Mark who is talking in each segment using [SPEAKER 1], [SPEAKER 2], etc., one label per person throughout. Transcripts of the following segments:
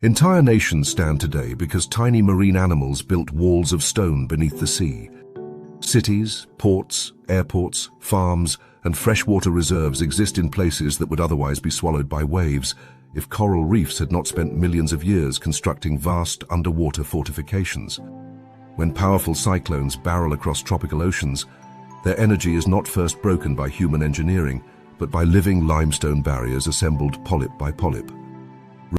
[SPEAKER 1] Entire nations stand today because tiny marine animals built walls of stone beneath the sea. Cities, ports, airports, farms, and freshwater reserves exist in places that would otherwise be swallowed by waves if coral reefs had not spent millions of years constructing vast underwater fortifications. When powerful cyclones barrel across tropical oceans, their energy is not first broken by human engineering, but by living limestone barriers assembled polyp by polyp.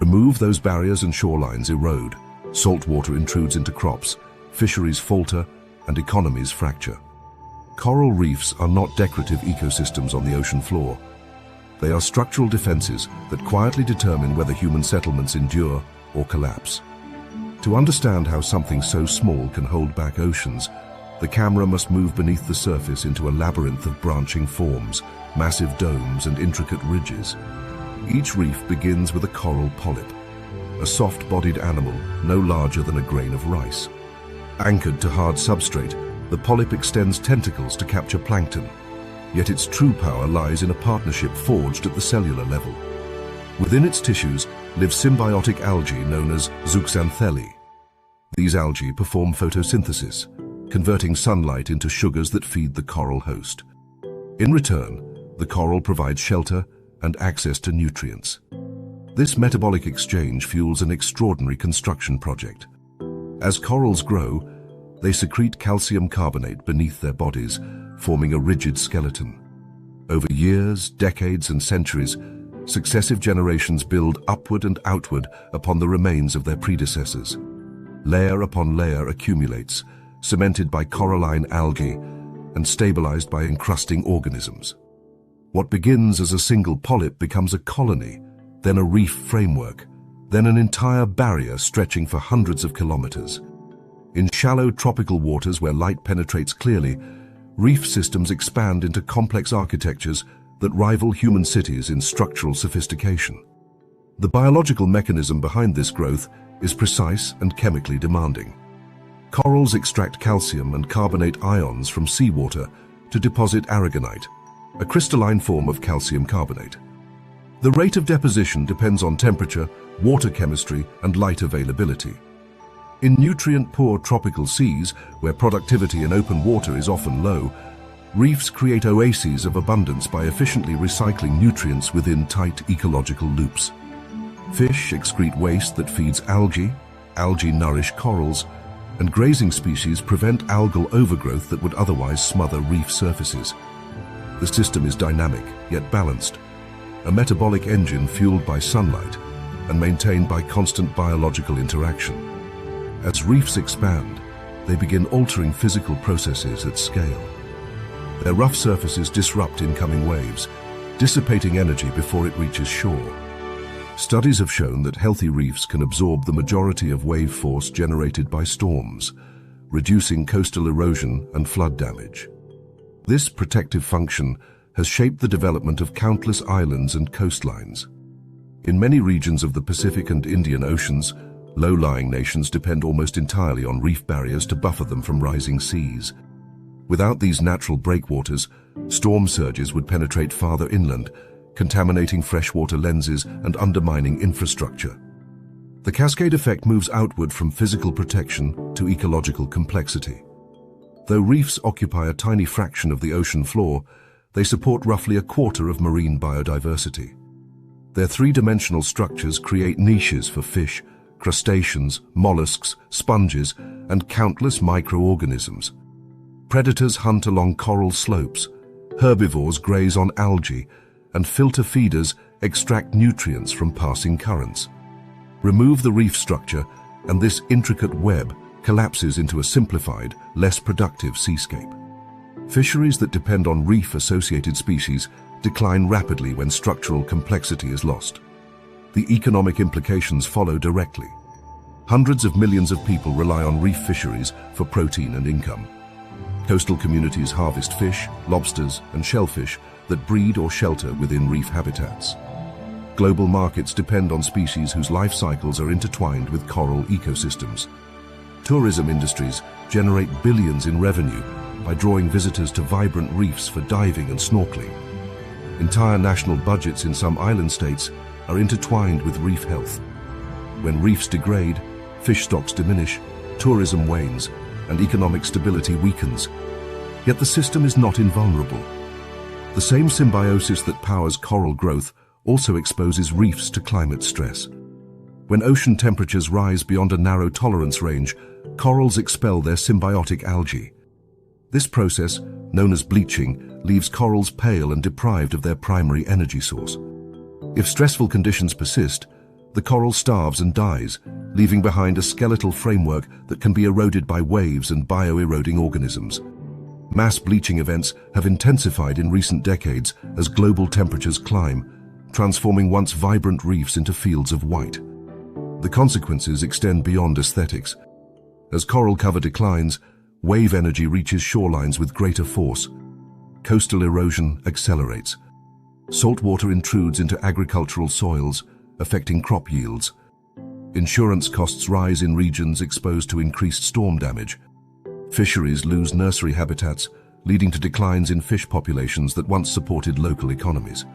[SPEAKER 1] Remove those barriers and shorelines erode, salt water intrudes into crops, fisheries falter, and economies fracture. Coral reefs are not decorative ecosystems on the ocean floor. They are structural defenses that quietly determine whether human settlements endure or collapse. To understand how something so small can hold back oceans, the camera must move beneath the surface into a labyrinth of branching forms, massive domes, and intricate ridges. Each reef begins with a coral polyp, a soft-bodied animal no larger than a grain of rice. Anchored to hard substrate, the polyp extends tentacles to capture plankton, yet its true power lies in a partnership forged at the cellular level. Within its tissues live symbiotic algae known as zooxanthellae. These algae perform photosynthesis, converting sunlight into sugars that feed the coral host. In return, the coral provides shelter and access to nutrients. This metabolic exchange fuels an extraordinary construction project. As corals grow, they secrete calcium carbonate beneath their bodies, forming a rigid skeleton. Over years, decades, and centuries, successive generations build upward and outward upon the remains of their predecessors. Layer upon layer accumulates, cemented by coralline algae and stabilized by encrusting organisms. What begins as a single polyp becomes a colony, then a reef framework, then an entire barrier stretching for hundreds of kilometers. In shallow tropical waters where light penetrates clearly, reef systems expand into complex architectures that rival human cities in structural sophistication. The biological mechanism behind this growth is precise and chemically demanding. Corals extract calcium and carbonate ions from seawater to deposit aragonite, a crystalline form of calcium carbonate. The rate of deposition depends on temperature, water chemistry, and light availability. In nutrient-poor tropical seas, where productivity in open water is often low, reefs create oases of abundance by efficiently recycling nutrients within tight ecological loops. Fish excrete waste that feeds algae nourish corals, and grazing species prevent algal overgrowth that would otherwise smother reef surfaces. The system is dynamic, yet balanced, a metabolic engine fueled by sunlight and maintained by constant biological interaction. As reefs expand, they begin altering physical processes at scale. Their rough surfaces disrupt incoming waves, dissipating energy before it reaches shore. Studies have shown that healthy reefs can absorb the majority of wave force generated by storms, reducing coastal erosion and flood damage. This protective function has shaped the development of countless islands and coastlines. In many regions of the Pacific and Indian Oceans, low-lying nations depend almost entirely on reef barriers to buffer them from rising seas. Without these natural breakwaters, storm surges would penetrate farther inland, contaminating freshwater lenses and undermining infrastructure. The cascade effect moves outward from physical protection to ecological complexity. Though reefs occupy a tiny fraction of the ocean floor, they support roughly a quarter of marine biodiversity. Their three-dimensional structures create niches for fish, crustaceans, mollusks, sponges, and countless microorganisms. Predators hunt along coral slopes, herbivores graze on algae, and filter feeders extract nutrients from passing currents. Remove the reef structure, and this intricate web collapses into a simplified, less productive seascape. Fisheries that depend on reef-associated species decline rapidly when structural complexity is lost. The economic implications follow directly. Hundreds of millions of people rely on reef fisheries for protein and income. Coastal communities harvest fish, lobsters, and shellfish that breed or shelter within reef habitats. Global markets depend on species whose life cycles are intertwined with coral ecosystems. Tourism industries generate billions in revenue by drawing visitors to vibrant reefs for diving and snorkeling. Entire national budgets in some island states are intertwined with reef health. When reefs degrade, fish stocks diminish, tourism wanes, and economic stability weakens. Yet the system is not invulnerable. The same symbiosis that powers coral growth also exposes reefs to climate stress. When ocean temperatures rise beyond a narrow tolerance range, corals expel their symbiotic algae. This process, known as bleaching, leaves corals pale and deprived of their primary energy source. If stressful conditions persist, the coral starves and dies, leaving behind a skeletal framework that can be eroded by waves and bio-eroding organisms. Mass bleaching events have intensified in recent decades as global temperatures climb, transforming once vibrant reefs into fields of white. The consequences extend beyond aesthetics. As coral cover declines, wave energy reaches shorelines with greater force. Coastal erosion accelerates. Saltwater intrudes into agricultural soils, affecting crop yields. Insurance costs rise in regions exposed to increased storm damage. Fisheries lose nursery habitats, leading to declines in fish populations that once supported local economies.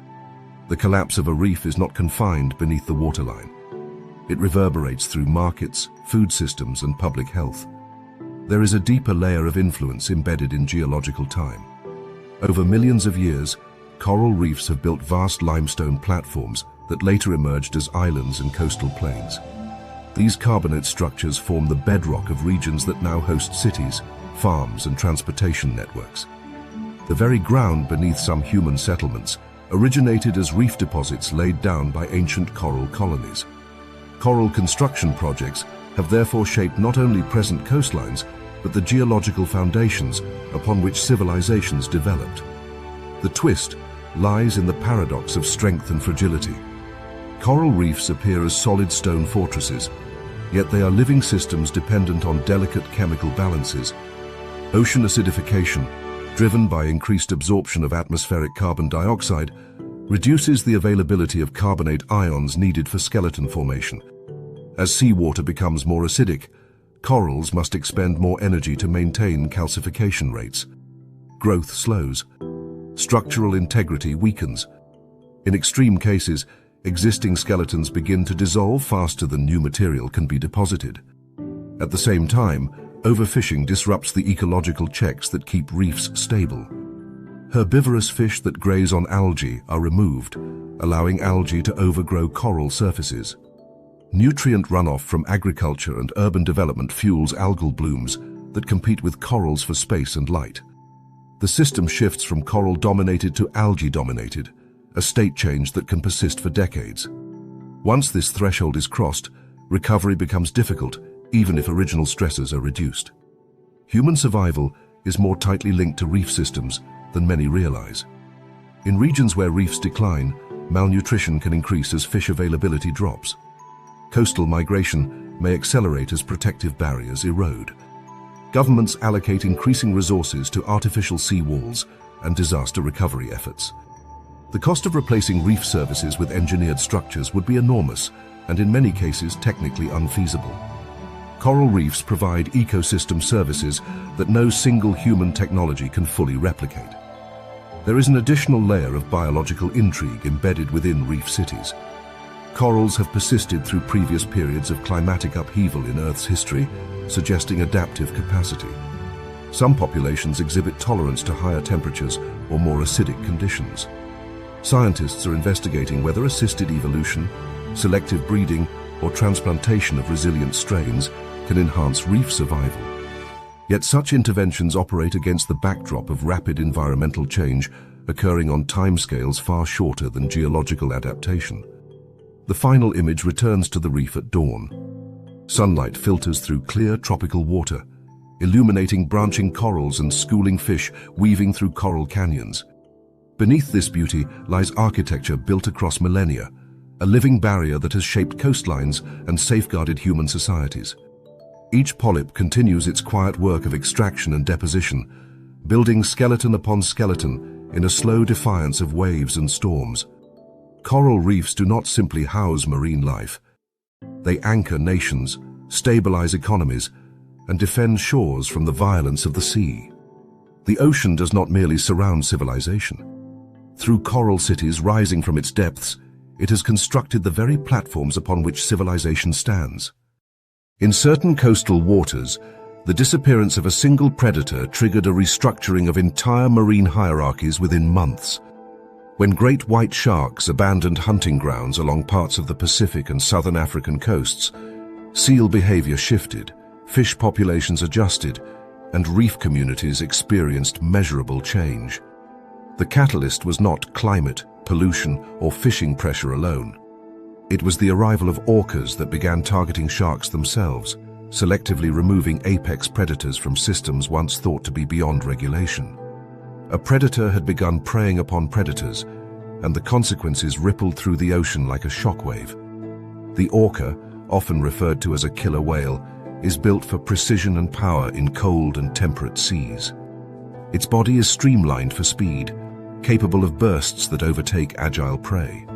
[SPEAKER 1] The collapse of a reef is not confined beneath the waterline. It reverberates through markets, food systems, and public health. There is a deeper layer of influence embedded in geological time. Over millions of years, coral reefs have built vast limestone platforms that later emerged as islands and coastal plains. These carbonate structures form the bedrock of regions that now host cities, farms, and transportation networks. The very ground beneath some human settlements originated as reef deposits laid down by ancient coral colonies. Coral construction projects have therefore shaped not only present coastlines, but the geological foundations upon which civilizations developed. The twist lies in the paradox of strength and fragility. Coral reefs appear as solid stone fortresses, yet they are living systems dependent on delicate chemical balances. Ocean acidification, driven by increased absorption of atmospheric carbon dioxide, reduces the availability of carbonate ions needed for skeleton formation. As seawater becomes more acidic, corals must expend more energy to maintain calcification rates. Growth slows. Structural integrity weakens. In extreme cases, existing skeletons begin to dissolve faster than new material can be deposited. At the same time, overfishing disrupts the ecological checks that keep reefs stable. Herbivorous fish that graze on algae are removed, allowing algae to overgrow coral surfaces. Nutrient runoff from agriculture and urban development fuels algal blooms that compete with corals for space and light. The system shifts from coral-dominated to algae-dominated, a state change that can persist for decades. Once this threshold is crossed, recovery becomes difficult, even if original stresses are reduced. Human survival is more tightly linked to reef systems than many realize. In regions where reefs decline, malnutrition can increase as fish availability drops. Coastal migration may accelerate as protective barriers erode. Governments allocate increasing resources to artificial sea walls and disaster recovery efforts. The cost of replacing reef services with engineered structures would be enormous and in many cases technically unfeasible. Coral reefs provide ecosystem services that no single human technology can fully replicate. There is an additional layer of biological intrigue embedded within reef cities. Corals have persisted through previous periods of climatic upheaval in Earth's history, suggesting adaptive capacity. Some populations exhibit tolerance to higher temperatures or more acidic conditions. Scientists are investigating whether assisted evolution, selective breeding, or transplantation of resilient strains can enhance reef survival. Yet such interventions operate against the backdrop of rapid environmental change occurring on timescales far shorter than geological adaptation. The final image returns to the reef at dawn. Sunlight filters through clear tropical water, illuminating branching corals and schooling fish weaving through coral canyons. Beneath this beauty lies architecture built across millennia, a living barrier that has shaped coastlines and safeguarded human societies. Each polyp continues its quiet work of extraction and deposition, building skeleton upon skeleton in a slow defiance of waves and storms. Coral reefs do not simply house marine life. They anchor nations, stabilize economies, and defend shores from the violence of the sea. The ocean does not merely surround civilization. Through coral cities rising from its depths, it has constructed the very platforms upon which civilization stands. In certain coastal waters, the disappearance of a single predator triggered a restructuring of entire marine hierarchies within months. When great white sharks abandoned hunting grounds along parts of the Pacific and southern African coasts, seal behavior shifted, fish populations adjusted, and reef communities experienced measurable change. The catalyst was not climate, pollution, or fishing pressure alone. It was the arrival of orcas that began targeting sharks themselves, selectively removing apex predators from systems once thought to be beyond regulation. A predator had begun preying upon predators, and the consequences rippled through the ocean like a shockwave. The orca, often referred to as a killer whale, is built for precision and power in cold and temperate seas. Its body is streamlined for speed, capable of bursts that overtake agile prey.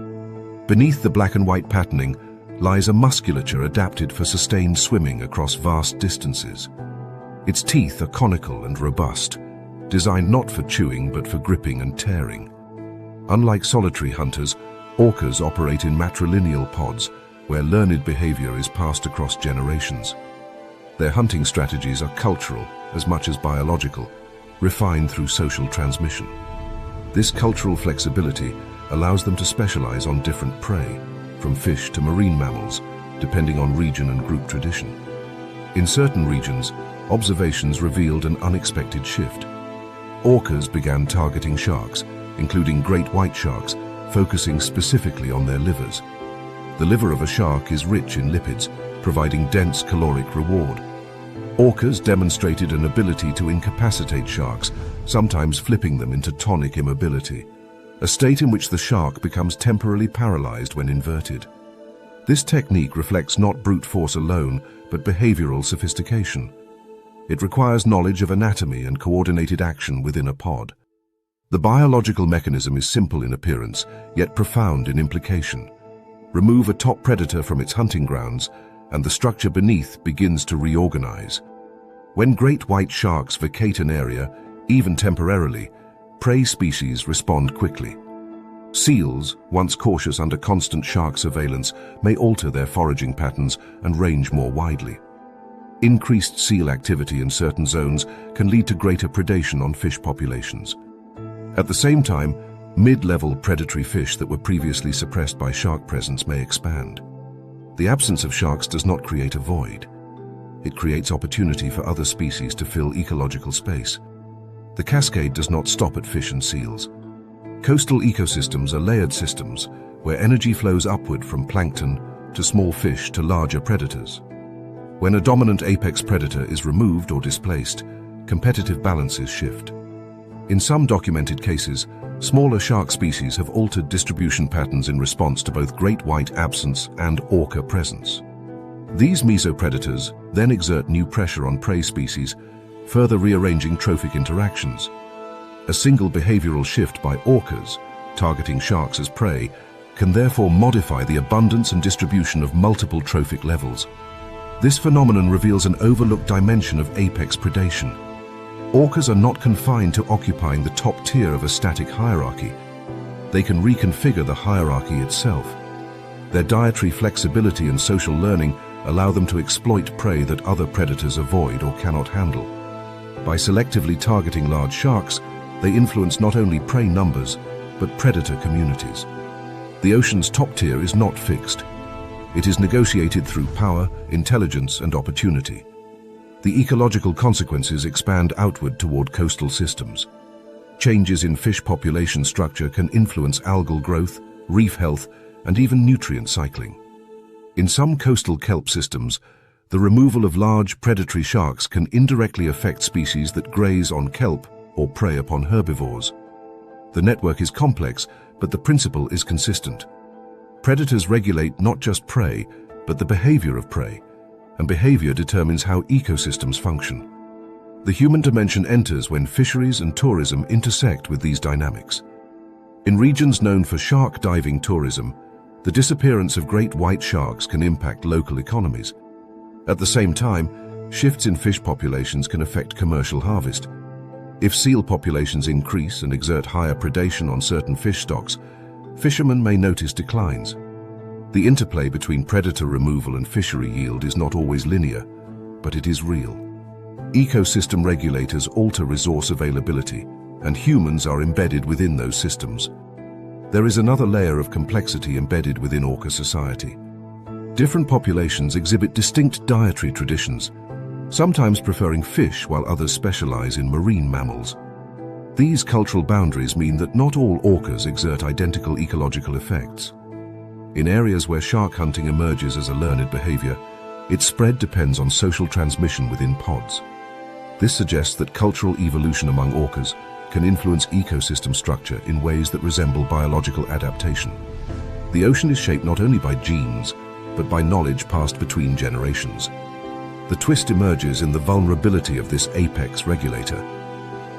[SPEAKER 1] Beneath the black and white patterning lies a musculature adapted for sustained swimming across vast distances. Its teeth are conical and robust, designed not for chewing but for gripping and tearing. Unlike solitary hunters, orcas operate in matrilineal pods, where learned behavior is passed across generations. Their hunting strategies are cultural as much as biological, refined through social transmission. This cultural flexibility allows them to specialize on different prey, from fish to marine mammals, depending on region and group tradition. In certain regions, observations revealed an unexpected shift. Orcas began targeting sharks, including great white sharks, focusing specifically on their livers. The liver of a shark is rich in lipids, providing dense caloric reward. Orcas demonstrated an ability to incapacitate sharks, sometimes flipping them into tonic immobility, a state in which the shark becomes temporarily paralyzed when inverted. This technique reflects not brute force alone, but behavioral sophistication. It requires knowledge of anatomy and coordinated action within a pod. The biological mechanism is simple in appearance, yet profound in implication. Remove a top predator from its hunting grounds, and the structure beneath begins to reorganize. When great white sharks vacate an area, even temporarily, prey species respond quickly. Seals, once cautious under constant shark surveillance, may alter their foraging patterns and range more widely. Increased seal activity in certain zones can lead to greater predation on fish populations. At the same time, mid-level predatory fish that were previously suppressed by shark presence may expand. The absence of sharks does not create a void. It creates opportunity for other species to fill ecological space. The cascade does not stop at fish and seals. Coastal ecosystems are layered systems where energy flows upward from plankton to small fish to larger predators. When a dominant apex predator is removed or displaced, competitive balances shift. In some documented cases, smaller shark species have altered distribution patterns in response to both great white absence and orca presence. These mesopredators then exert new pressure on prey species, further rearranging trophic interactions. A single behavioral shift by orcas, targeting sharks as prey, can therefore modify the abundance and distribution of multiple trophic levels. This phenomenon reveals an overlooked dimension of apex predation. Orcas are not confined to occupying the top tier of a static hierarchy. They can reconfigure the hierarchy itself. Their dietary flexibility and social learning allow them to exploit prey that other predators avoid or cannot handle. By selectively targeting large sharks, they influence not only prey numbers, but predator communities. The ocean's top tier is not fixed. It is negotiated through power, intelligence, and opportunity. The ecological consequences expand outward toward coastal systems. Changes in fish population structure can influence algal growth, reef health, and even nutrient cycling. In some coastal kelp systems, the removal of large predatory sharks can indirectly affect species that graze on kelp or prey upon herbivores. The network is complex, but the principle is consistent. Predators regulate not just prey, but the behavior of prey, and behavior determines how ecosystems function. The human dimension enters when fisheries and tourism intersect with these dynamics. In regions known for shark diving tourism, the disappearance of great white sharks can impact local economies. At the same time, shifts in fish populations can affect commercial harvest. If seal populations increase and exert higher predation on certain fish stocks, fishermen may notice declines. The interplay between predator removal and fishery yield is not always linear, but it is real. Ecosystem regulators alter resource availability, and humans are embedded within those systems. There is another layer of complexity embedded within orca society. Different populations exhibit distinct dietary traditions, sometimes preferring fish while others specialize in marine mammals. These cultural boundaries mean that not all orcas exert identical ecological effects. In areas where shark hunting emerges as a learned behavior, its spread depends on social transmission within pods. This suggests that cultural evolution among orcas can influence ecosystem structure in ways that resemble biological adaptation. The ocean is shaped not only by genes, but by knowledge passed between generations. The twist emerges in the vulnerability of this apex regulator.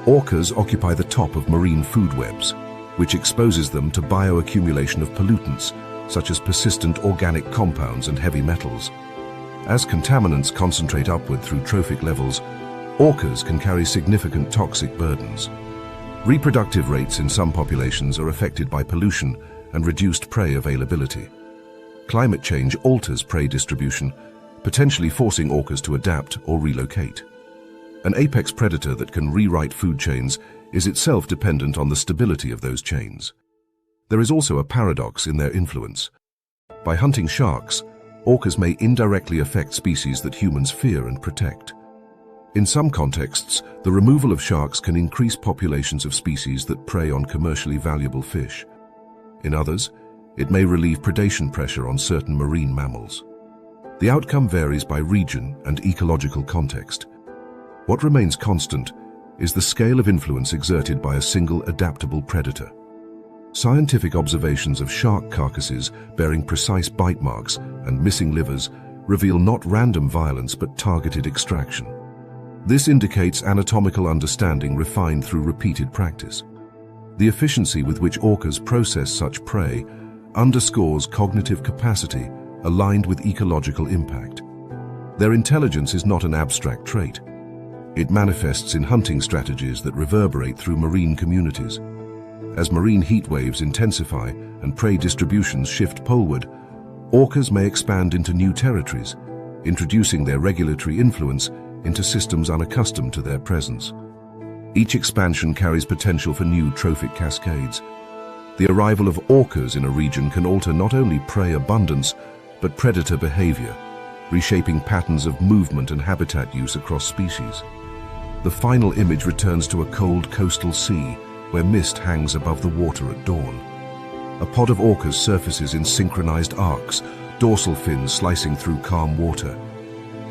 [SPEAKER 1] Orcas occupy the top of marine food webs, which exposes them to bioaccumulation of pollutants, such as persistent organic compounds and heavy metals. As contaminants concentrate upward through trophic levels, orcas can carry significant toxic burdens. Reproductive rates in some populations are affected by pollution and reduced prey availability. Climate change alters prey distribution, potentially forcing orcas to adapt or relocate. An apex predator that can rewrite food chains is itself dependent on the stability of those chains. There is also a paradox in their influence. By hunting sharks, orcas may indirectly affect species that humans fear and protect. In some contexts, the removal of sharks can increase populations of species that prey on commercially valuable fish. In others, it may relieve predation pressure on certain marine mammals. The outcome varies by region and ecological context. What remains constant is the scale of influence exerted by a single adaptable predator. Scientific observations of shark carcasses bearing precise bite marks and missing livers reveal not random violence but targeted extraction. This indicates anatomical understanding refined through repeated practice. The efficiency with which orcas process such prey underscores cognitive capacity aligned with ecological impact. Their intelligence is not an abstract trait. It manifests in hunting strategies that reverberate through marine communities. As marine heat waves intensify and prey distributions shift poleward, orcas may expand into new territories, introducing their regulatory influence into systems unaccustomed to their presence. Each expansion carries potential for new trophic cascades. The arrival of orcas in a region can alter not only prey abundance, but predator behavior, reshaping patterns of movement and habitat use across species. The final image returns to a cold coastal sea, where mist hangs above the water at dawn. A pod of orcas surfaces in synchronized arcs, dorsal fins slicing through calm water.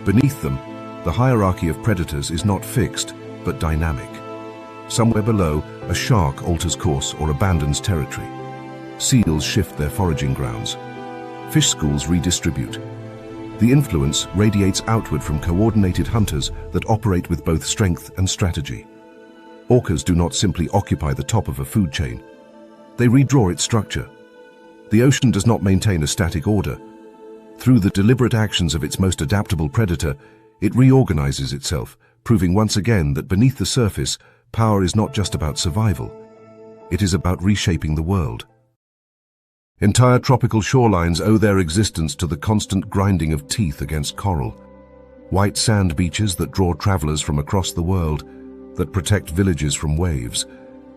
[SPEAKER 1] Beneath them, the hierarchy of predators is not fixed, but dynamic. Somewhere below, a shark alters course or abandons territory. Seals shift their foraging grounds. Fish schools redistribute. The influence radiates outward from coordinated hunters that operate with both strength and strategy. Orcas do not simply occupy the top of a food chain. They redraw its structure. The ocean does not maintain a static order. Through the deliberate actions of its most adaptable predator, it reorganizes itself, proving once again that beneath the surface, power is not just about survival. It is about reshaping the world. Entire tropical shorelines owe their existence to the constant grinding of teeth against coral. White sand beaches that draw travelers from across the world, that protect villages from waves,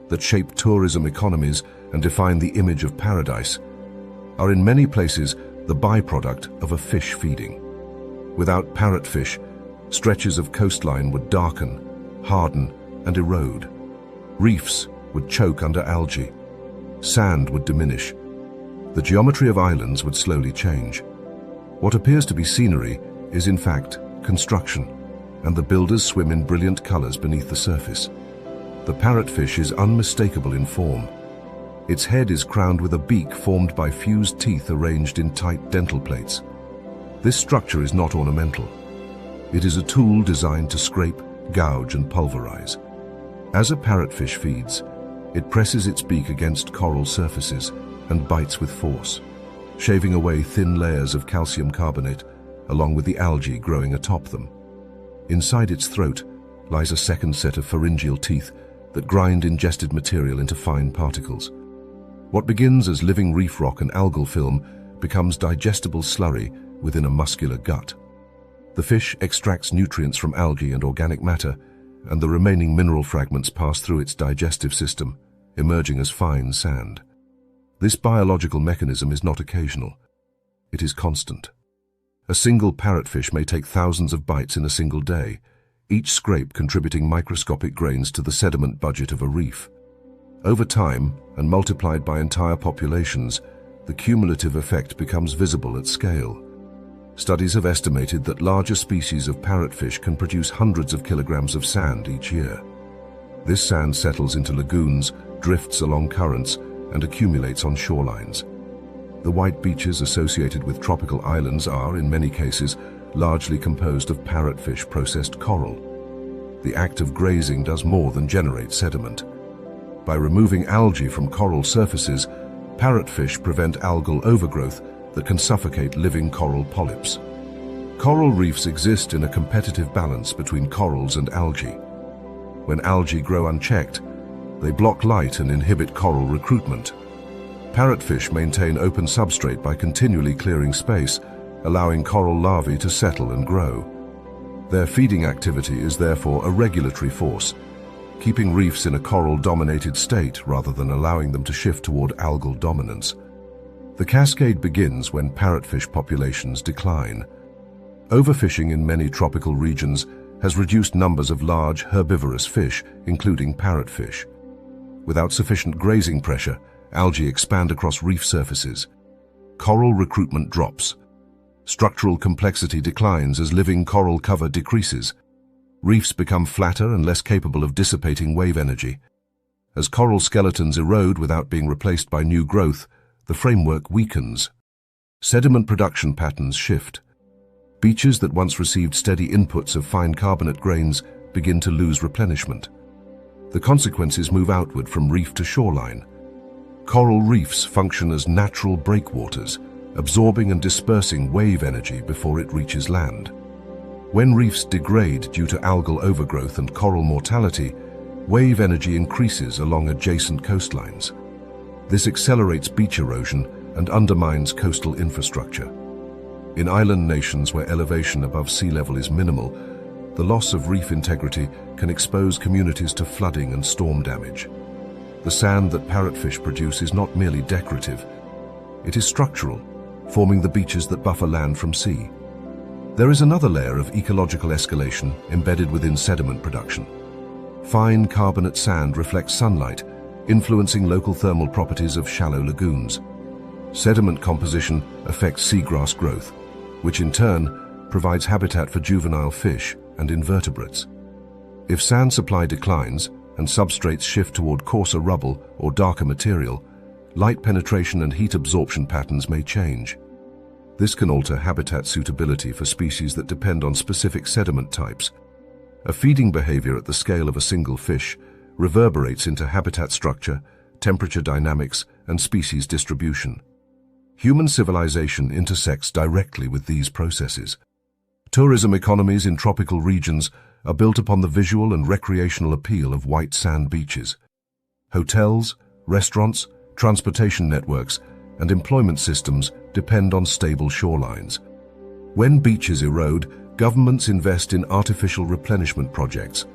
[SPEAKER 1] that shape tourism economies and define the image of paradise, are in many places the byproduct of a fish feeding. Without parrotfish, stretches of coastline would darken, harden, and erode. Reefs would choke under algae. Sand would diminish. The geometry of islands would slowly change. What appears to be scenery is in fact construction, and the builders swim in brilliant colors beneath the surface. The parrotfish is unmistakable in form. Its head is crowned with a beak formed by fused teeth arranged in tight dental plates. This structure is not ornamental. It is a tool designed to scrape, gouge, and pulverize. As a parrotfish feeds, it presses its beak against coral surfaces and bites with force, shaving away thin layers of calcium carbonate along with the algae growing atop them. Inside its throat lies a second set of pharyngeal teeth that grind ingested material into fine particles. What begins as living reef rock and algal film becomes digestible slurry within a muscular gut. The fish extracts nutrients from algae and organic matter, and the remaining mineral fragments pass through its digestive system, emerging as fine sand. This biological mechanism is not occasional. It is constant. A single parrotfish may take thousands of bites in a single day, each scrape contributing microscopic grains to the sediment budget of a reef. Over time, and multiplied by entire populations, the cumulative effect becomes visible at scale. Studies have estimated that larger species of parrotfish can produce hundreds of kilograms of sand each year. This sand settles into lagoons, drifts along currents, and accumulates on shorelines. The white beaches associated with tropical islands are, in many cases, largely composed of parrotfish processed coral. The act of grazing does more than generate sediment. By removing algae from coral surfaces, parrotfish prevent algal overgrowth that can suffocate living coral polyps. Coral reefs exist in a competitive balance between corals and algae. When algae grow unchecked, they block light and inhibit coral recruitment. Parrotfish maintain open substrate by continually clearing space, allowing coral larvae to settle and grow. Their feeding activity is therefore a regulatory force, keeping reefs in a coral-dominated state rather than allowing them to shift toward algal dominance. The cascade begins when parrotfish populations decline. Overfishing in many tropical regions has reduced numbers of large herbivorous fish, including parrotfish. Without sufficient grazing pressure, algae expand across reef surfaces. Coral recruitment drops. Structural complexity declines as living coral cover decreases. Reefs become flatter and less capable of dissipating wave energy. As coral skeletons erode without being replaced by new growth, the framework weakens. Sediment production patterns shift. Beaches that once received steady inputs of fine carbonate grains begin to lose replenishment. The consequences move outward from reef to shoreline. Coral reefs function as natural breakwaters, absorbing and dispersing wave energy before it reaches land. When reefs degrade due to algal overgrowth and coral mortality, wave energy increases along adjacent coastlines. This accelerates beach erosion and undermines coastal infrastructure. In island nations where elevation above sea level is minimal, the loss of reef integrity can expose communities to flooding and storm damage. The sand that parrotfish produce is not merely decorative. It is structural, forming the beaches that buffer land from sea. There is another layer of ecological escalation embedded within sediment production. Fine carbonate sand reflects sunlight, influencing local thermal properties of shallow lagoons. Sediment composition affects seagrass growth, which in turn provides habitat for juvenile fish and invertebrates. If sand supply declines and substrates shift toward coarser rubble or darker material, light penetration and heat absorption patterns may change. This can alter habitat suitability for species that depend on specific sediment types. A feeding behavior at the scale of a single fish reverberates into habitat structure, temperature dynamics, and species distribution. Human civilization intersects directly with these processes. Tourism economies in tropical regions are built upon the visual and recreational appeal of white sand beaches. Hotels, restaurants, transportation networks, and employment systems depend on stable shorelines. When beaches erode, governments invest in artificial replenishment projects,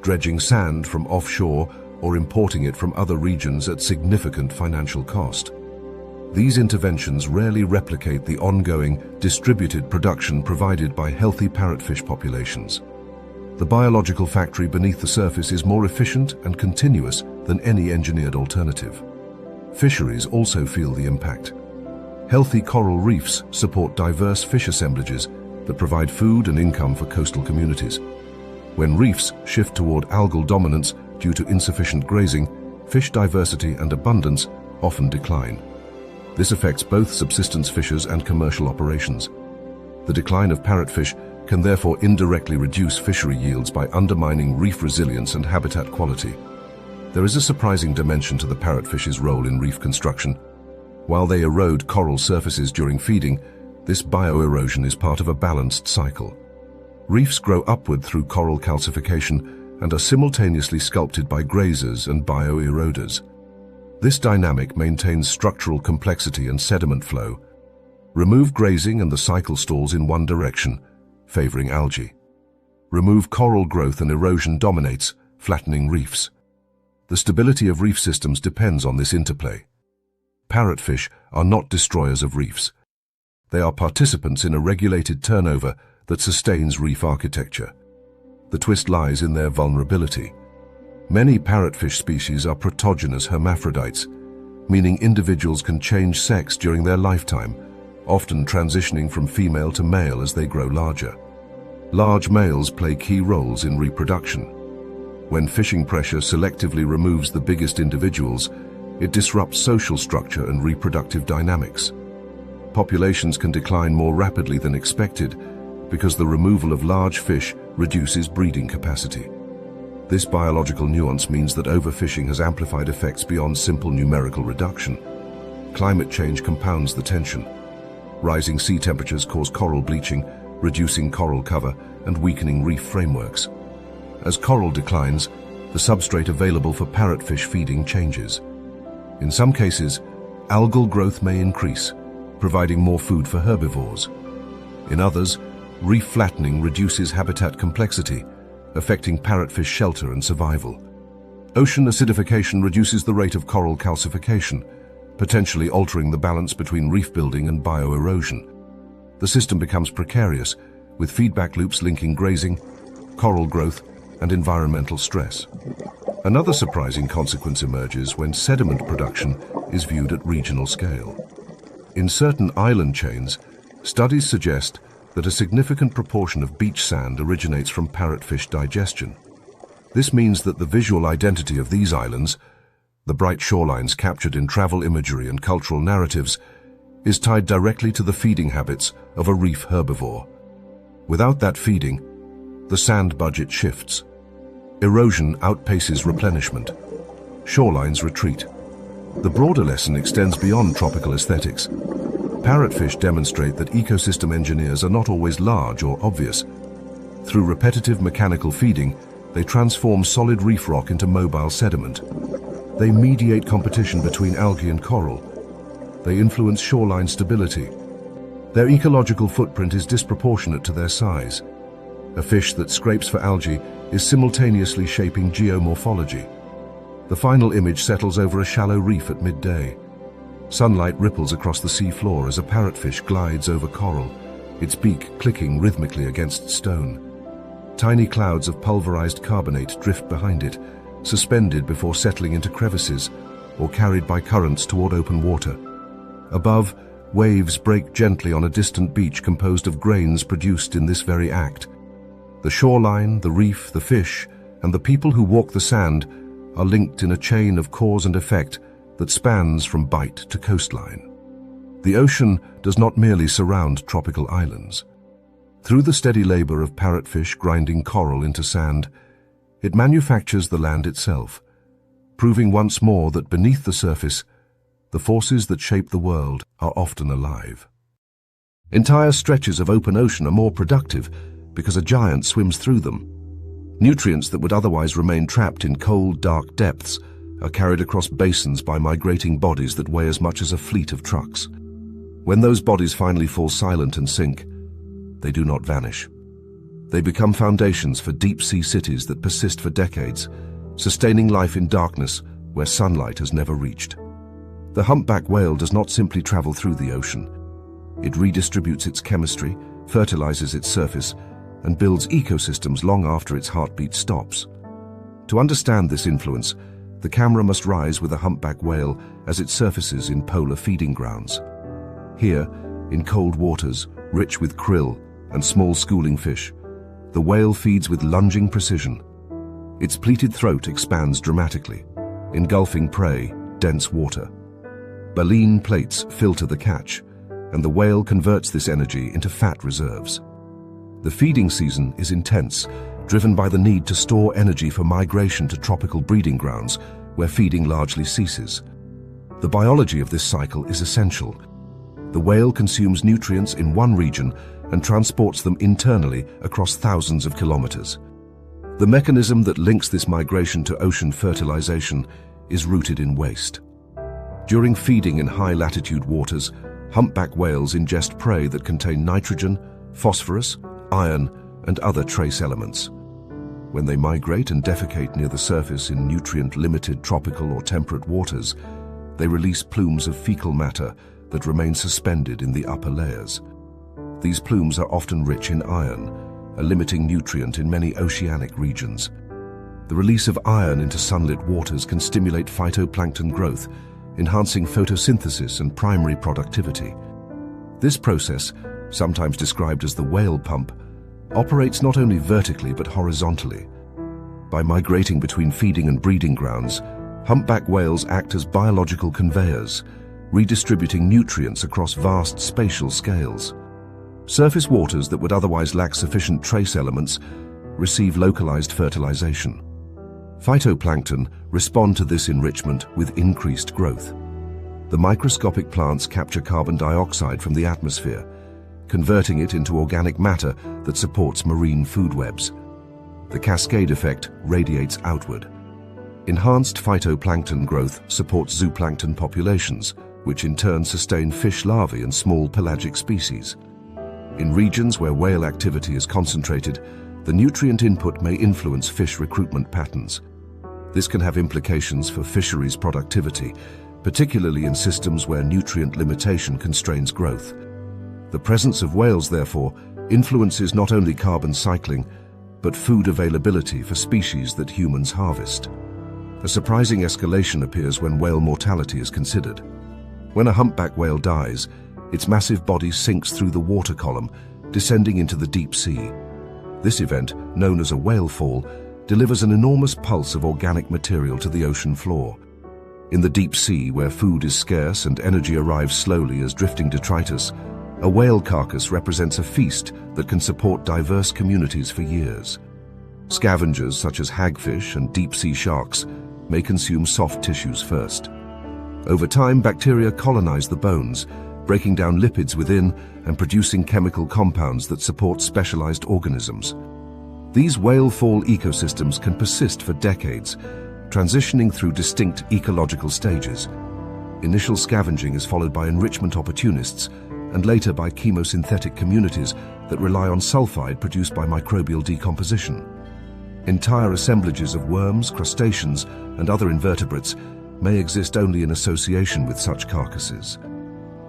[SPEAKER 1] dredging sand from offshore or importing it from other regions at significant financial cost. These interventions rarely replicate the ongoing, distributed production provided by healthy parrotfish populations. The biological factory beneath the surface is more efficient and continuous than any engineered alternative. Fisheries also feel the impact. Healthy coral reefs support diverse fish assemblages that provide food and income for coastal communities. When reefs shift toward algal dominance due to insufficient grazing, fish diversity and abundance often decline. This affects both subsistence fishers and commercial operations. The decline of parrotfish can therefore indirectly reduce fishery yields by undermining reef resilience and habitat quality. There is a surprising dimension to the parrotfish's role in reef construction. While they erode coral surfaces during feeding, this bioerosion is part of a balanced cycle. Reefs grow upward through coral calcification and are simultaneously sculpted by grazers and bioeroders. This dynamic maintains structural complexity and sediment flow. Remove grazing and the cycle stalls in one direction, favoring algae. Remove coral growth and erosion dominates, flattening reefs. The stability of reef systems depends on this interplay. Parrotfish are not destroyers of reefs. They are participants in a regulated turnover that sustains reef architecture. The twist lies in their vulnerability. Many parrotfish species are protogynous hermaphrodites, meaning individuals can change sex during their lifetime, often transitioning from female to male as they grow larger. Large males play key roles in reproduction. When fishing pressure selectively removes the biggest individuals, it disrupts social structure and reproductive dynamics. Populations can decline more rapidly than expected because the removal of large fish reduces breeding capacity. This biological nuance means that overfishing has amplified effects beyond simple numerical reduction. Climate change compounds the tension. Rising sea temperatures cause coral bleaching, reducing coral cover and weakening reef frameworks. As coral declines, the substrate available for parrotfish feeding changes. In some cases, algal growth may increase, providing more food for herbivores. In others, reef flattening reduces habitat complexity, affecting parrotfish shelter and survival. Ocean acidification reduces the rate of coral calcification, potentially altering the balance between reef building and bioerosion. The system becomes precarious, with feedback loops linking grazing, coral growth, and environmental stress. Another surprising consequence emerges when sediment production is viewed at regional scale. In certain island chains, studies suggest that a significant proportion of beach sand originates from parrotfish digestion. This means that the visual identity of these islands, the bright shorelines captured in travel imagery and cultural narratives, is tied directly to the feeding habits of a reef herbivore. Without that feeding, the sand budget shifts. Erosion outpaces replenishment. Shorelines retreat. The broader lesson extends beyond tropical aesthetics. Parrotfish demonstrate that ecosystem engineers are not always large or obvious. Through repetitive mechanical feeding, they transform solid reef rock into mobile sediment. They mediate competition between algae and coral. They influence shoreline stability. Their ecological footprint is disproportionate to their size. A fish that scrapes for algae is simultaneously shaping geomorphology. The final image settles over a shallow reef at midday. Sunlight ripples across the sea floor as a parrotfish glides over coral, its beak clicking rhythmically against stone. Tiny clouds of pulverized carbonate drift behind it, suspended before settling into crevices or carried by currents toward open water. Above, waves break gently on a distant beach composed of grains produced in this very act. The shoreline, the reef, the fish, and the people who walk the sand are linked in a chain of cause and effect that spans from bight to coastline. The ocean does not merely surround tropical islands. Through the steady labor of parrotfish grinding coral into sand, it manufactures the land itself, proving once more that beneath the surface, the forces that shape the world are often alive. Entire stretches of open ocean are more productive because a giant swims through them. Nutrients that would otherwise remain trapped in cold, dark depths are carried across basins by migrating bodies that weigh as much as a fleet of trucks. When those bodies finally fall silent and sink, they do not vanish. They become foundations for deep-sea cities that persist for decades, sustaining life in darkness where sunlight has never reached. The humpback whale does not simply travel through the ocean. It redistributes its chemistry, fertilizes its surface, and builds ecosystems long after its heartbeat stops. To understand this influence, the camera must rise with a humpback whale as it surfaces in polar feeding grounds. Here, in cold waters, rich with krill and small schooling fish, the whale feeds with lunging precision. Its pleated throat expands dramatically, engulfing prey, dense water. Baleen plates filter the catch, and the whale converts this energy into fat reserves. The feeding season is intense, driven by the need to store energy for migration to tropical breeding grounds, where feeding largely ceases. The biology of this cycle is essential. The whale consumes nutrients in one region and transports them internally across thousands of kilometers. The mechanism that links this migration to ocean fertilization is rooted in waste. During feeding in high-latitude waters, humpback whales ingest prey that contain nitrogen, phosphorus, iron, and other trace elements. When they migrate and defecate near the surface in nutrient-limited tropical or temperate waters, they release plumes of fecal matter that remain suspended in the upper layers. These plumes are often rich in iron, a limiting nutrient in many oceanic regions. The release of iron into sunlit waters can stimulate phytoplankton growth, enhancing photosynthesis and primary productivity. This process, sometimes described as the whale pump, operates not only vertically but horizontally. By migrating between feeding and breeding grounds, humpback whales act as biological conveyors, redistributing nutrients across vast spatial scales. Surface waters that would otherwise lack sufficient trace elements receive localized fertilization. Phytoplankton respond to this enrichment with increased growth. The microscopic plants capture carbon dioxide from the atmosphere, converting it into organic matter that supports marine food webs. The cascade effect radiates outward. Enhanced phytoplankton growth supports zooplankton populations, which in turn sustain fish larvae and small pelagic species. In regions where whale activity is concentrated, the nutrient input may influence fish recruitment patterns. This can have implications for fisheries productivity, particularly in systems where nutrient limitation constrains growth. The presence of whales, therefore, influences not only carbon cycling, but food availability for species that humans harvest. A surprising escalation appears when whale mortality is considered. When a humpback whale dies, its massive body sinks through the water column, descending into the deep sea. This event, known as a whale fall, delivers an enormous pulse of organic material to the ocean floor. In the deep sea, where food is scarce and energy arrives slowly as drifting detritus, a whale carcass represents a feast that can support diverse communities for years. Scavengers such as hagfish and deep-sea sharks may consume soft tissues first. Over time, bacteria colonize the bones, breaking down lipids within and producing chemical compounds that support specialized organisms. These whale fall ecosystems can persist for decades, transitioning through distinct ecological stages. Initial scavenging is followed by enrichment opportunists, and later by chemosynthetic communities that rely on sulfide produced by microbial decomposition. Entire assemblages of worms, crustaceans, and other invertebrates may exist only in association with such carcasses.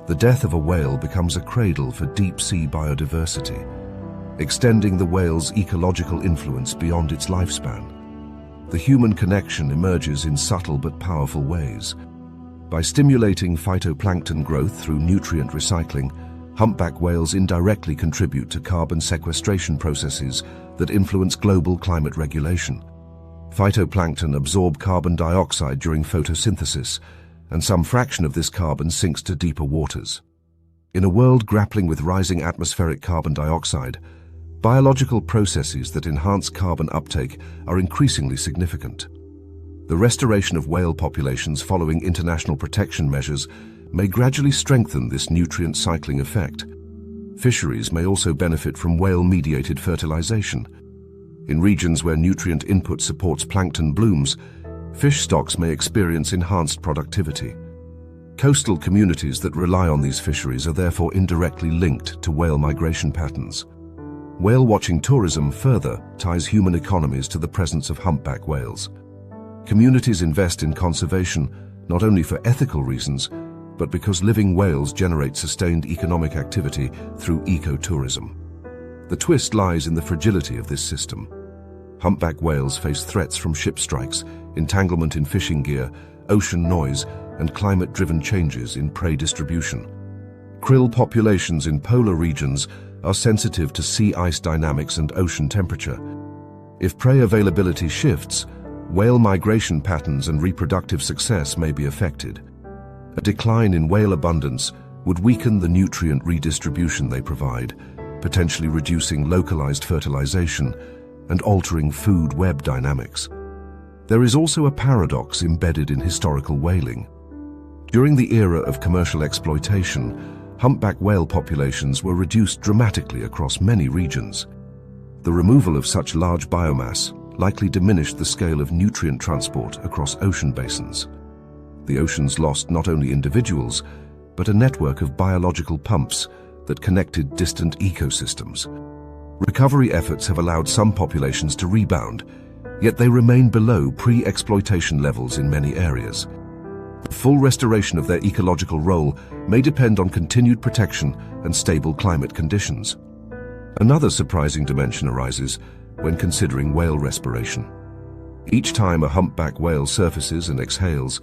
[SPEAKER 1] The death of a whale becomes a cradle for deep-sea biodiversity, extending the whale's ecological influence beyond its lifespan. The human connection emerges in subtle but powerful ways. By stimulating phytoplankton growth through nutrient recycling, humpback whales indirectly contribute to carbon sequestration processes that influence global climate regulation. Phytoplankton absorb carbon dioxide during photosynthesis, and some fraction of this carbon sinks to deeper waters. In a world grappling with rising atmospheric carbon dioxide, biological processes that enhance carbon uptake are increasingly significant. The restoration of whale populations following international protection measures may gradually strengthen this nutrient cycling effect. Fisheries may also benefit from whale-mediated fertilization. In regions where nutrient input supports plankton blooms, fish stocks may experience enhanced productivity. Coastal communities that rely on these fisheries are therefore indirectly linked to whale migration patterns. Whale-watching tourism further ties human economies to the presence of humpback whales. Communities invest in conservation not only for ethical reasons, but because living whales generate sustained economic activity through ecotourism. The twist lies in the fragility of this system. Humpback whales face threats from ship strikes, entanglement in fishing gear, ocean noise, and climate-driven changes in prey distribution. Krill populations in polar regions are sensitive to sea ice dynamics and ocean temperature. If prey availability shifts, whale migration patterns and reproductive success may be affected. A decline in whale abundance would weaken the nutrient redistribution they provide, potentially reducing localized fertilization and altering food web dynamics. There is also a paradox embedded in historical whaling. During the era of commercial exploitation, humpback whale populations were reduced dramatically across many regions. The removal of such large biomass likely diminished the scale of nutrient transport across ocean basins. The oceans lost not only individuals, but a network of biological pumps that connected distant ecosystems. Recovery efforts have allowed some populations to rebound, yet they remain below pre-exploitation levels in many areas. The full restoration of their ecological role may depend on continued protection and stable climate conditions. Another surprising dimension arises when considering whale respiration. Each time a humpback whale surfaces and exhales,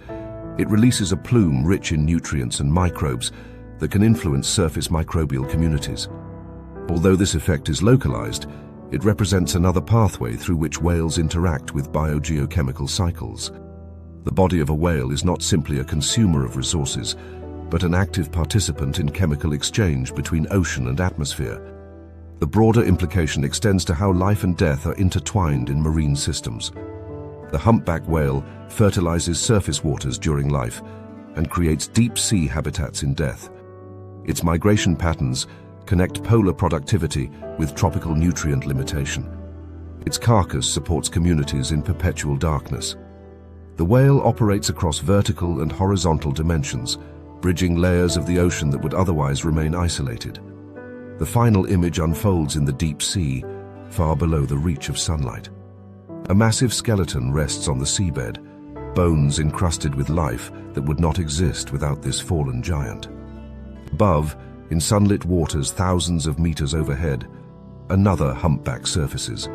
[SPEAKER 1] it releases a plume rich in nutrients and microbes that can influence surface microbial communities. Although this effect is localized, it represents another pathway through which whales interact with biogeochemical cycles. The body of a whale is not simply a consumer of resources, but an active participant in chemical exchange between ocean and atmosphere. The broader implication extends to how life and death are intertwined in marine systems. The humpback whale fertilizes surface waters during life and creates deep-sea habitats in death. Its migration patterns connect polar productivity with tropical nutrient limitation. Its carcass supports communities in perpetual darkness. The whale operates across vertical and horizontal dimensions, bridging layers of the ocean that would otherwise remain isolated. The final image unfolds in the deep sea, far below the reach of sunlight. A massive skeleton rests on the seabed, bones encrusted with life that would not exist without this fallen giant. Above, in sunlit waters thousands of meters overhead, another humpback surfaces,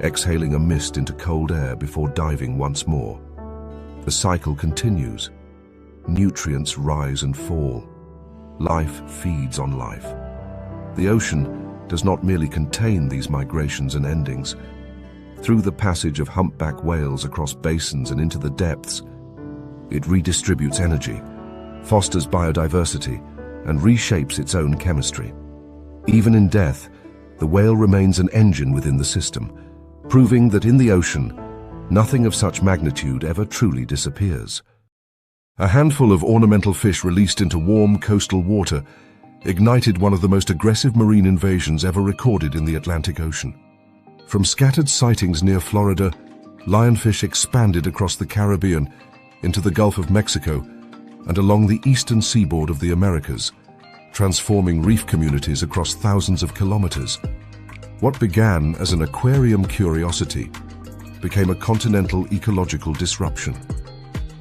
[SPEAKER 1] exhaling a mist into cold air before diving once more. The cycle continues. Nutrients rise and fall. Life feeds on life. The ocean does not merely contain these migrations and endings. Through the passage of humpback whales across basins and into the depths, it redistributes energy, fosters biodiversity, and reshapes its own chemistry. Even in death, the whale remains an engine within the system, proving that in the ocean, nothing of such magnitude ever truly disappears. A handful of ornamental fish released into warm coastal water ignited one of the most aggressive marine invasions ever recorded in the Atlantic Ocean. From scattered sightings near Florida, lionfish expanded across the Caribbean into the Gulf of Mexico and along the eastern seaboard of the Americas, transforming reef communities across thousands of kilometers. What began as an aquarium curiosity became a continental ecological disruption.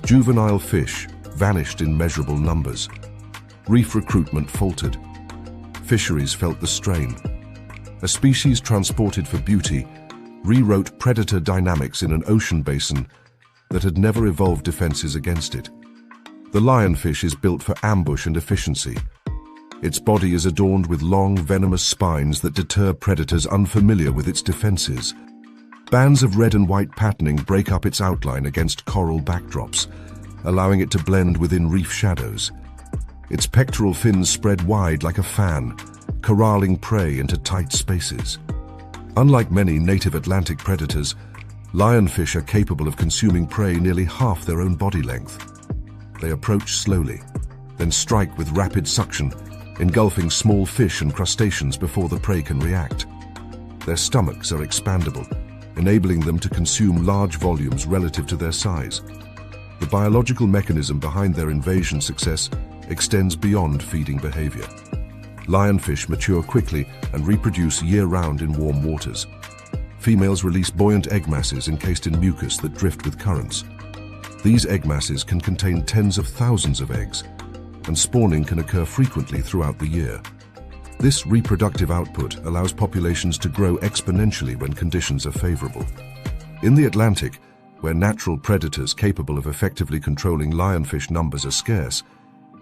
[SPEAKER 1] Juvenile fish vanished in measurable numbers. Reef recruitment faltered. Fisheries felt the strain. A species transported for beauty rewrote predator dynamics in an ocean basin that had never evolved defenses against it. The lionfish is built for ambush and efficiency. Its body is adorned with long, venomous spines that deter predators unfamiliar with its defenses. Bands of red and white patterning break up its outline against coral backdrops, allowing it to blend within reef shadows. Its pectoral fins spread wide like a fan, corralling prey into tight spaces. Unlike many native Atlantic predators, lionfish are capable of consuming prey nearly half their own body length. They approach slowly, then strike with rapid suction, engulfing small fish and crustaceans before the prey can react. Their stomachs are expandable, enabling them to consume large volumes relative to their size. The biological mechanism behind their invasion success extends beyond feeding behavior. Lionfish mature quickly and reproduce year-round in warm waters. Females release buoyant egg masses encased in mucus that drift with currents. These egg masses can contain tens of thousands of eggs, and spawning can occur frequently throughout the year. This reproductive output allows populations to grow exponentially when conditions are favorable. In the Atlantic, where natural predators capable of effectively controlling lionfish numbers are scarce,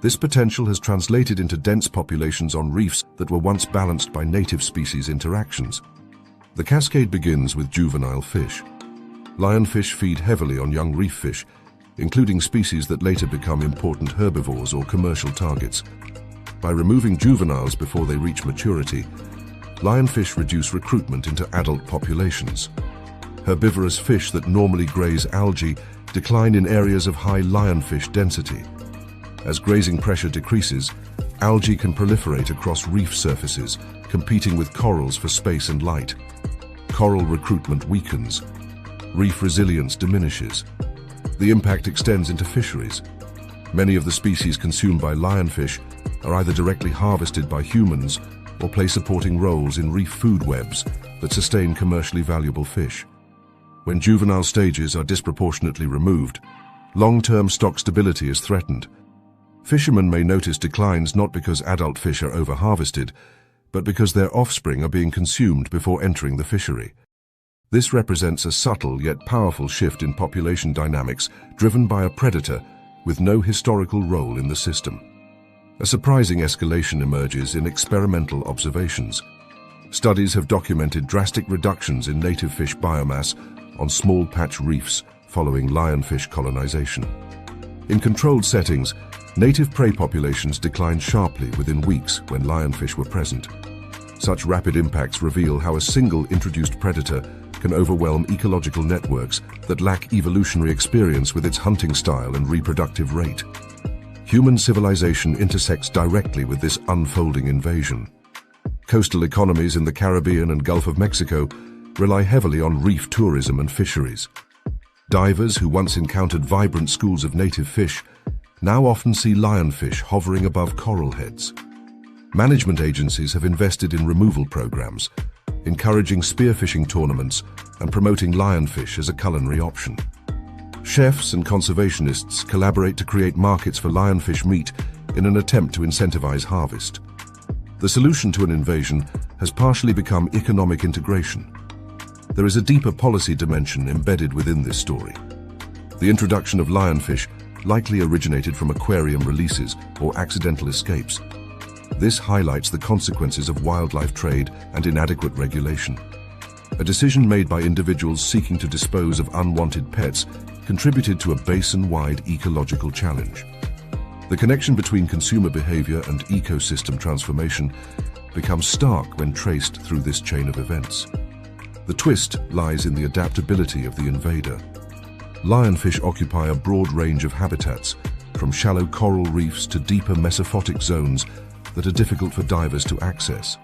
[SPEAKER 1] this potential has translated into dense populations on reefs that were once balanced by native species interactions. The cascade begins with juvenile fish. Lionfish feed heavily on young reef fish, including species that later become important herbivores or commercial targets. By removing juveniles before they reach maturity, lionfish reduce recruitment into adult populations. Herbivorous fish that normally graze algae decline in areas of high lionfish density. As grazing pressure decreases, algae can proliferate across reef surfaces, competing with corals for space and light. Coral recruitment weakens. Reef resilience diminishes. The impact extends into fisheries. Many of the species consumed by lionfish are either directly harvested by humans or play supporting roles in reef food webs that sustain commercially valuable fish. When juvenile stages are disproportionately removed, long-term stock stability is threatened. Fishermen may notice declines not because adult fish are over-harvested, but because their offspring are being consumed before entering the fishery. This represents a subtle yet powerful shift in population dynamics driven by a predator with no historical role in the system. A surprising escalation emerges in experimental observations. Studies have documented drastic reductions in native fish biomass on small patch reefs following lionfish colonization. In controlled settings, native prey populations declined sharply within weeks when lionfish were present. Such rapid impacts reveal how a single introduced predator can overwhelm ecological networks that lack evolutionary experience with its hunting style and reproductive rate. Human civilization intersects directly with this unfolding invasion. Coastal economies in the Caribbean and Gulf of Mexico rely heavily on reef tourism and fisheries. Divers who once encountered vibrant schools of native fish now often see lionfish hovering above coral heads. Management agencies have invested in removal programs, encouraging spearfishing tournaments and promoting lionfish as a culinary option. Chefs and conservationists collaborate to create markets for lionfish meat in an attempt to incentivize harvest. The solution to an invasion has partially become economic integration. There is a deeper policy dimension embedded within this story. The introduction of lionfish likely originated from aquarium releases or accidental escapes. This highlights the consequences of wildlife trade and inadequate regulation. A decision made by individuals seeking to dispose of unwanted pets contributed to a basin-wide ecological challenge. The connection between consumer behavior and ecosystem transformation becomes stark when traced through this chain of events. The twist lies in the adaptability of the invader. Lionfish occupy a broad range of habitats, from shallow coral reefs to deeper mesophotic zones that are difficult for divers to access.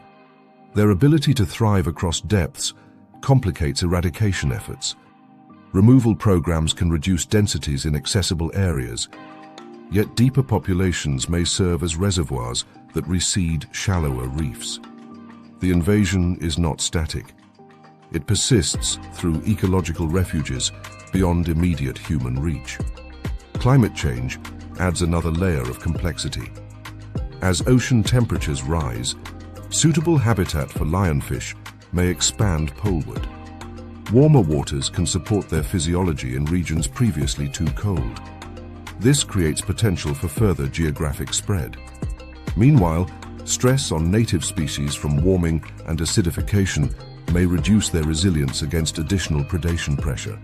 [SPEAKER 1] Their ability to thrive across depths complicates eradication efforts. Removal programs can reduce densities in accessible areas, yet deeper populations may serve as reservoirs that reseed shallower reefs. The invasion is not static. It persists through ecological refuges beyond immediate human reach. Climate change adds another layer of complexity. As ocean temperatures rise, suitable habitat for lionfish may expand poleward. Warmer waters can support their physiology in regions previously too cold. This creates potential for further geographic spread. Meanwhile, stress on native species from warming and acidification may reduce their resilience against additional predation pressure.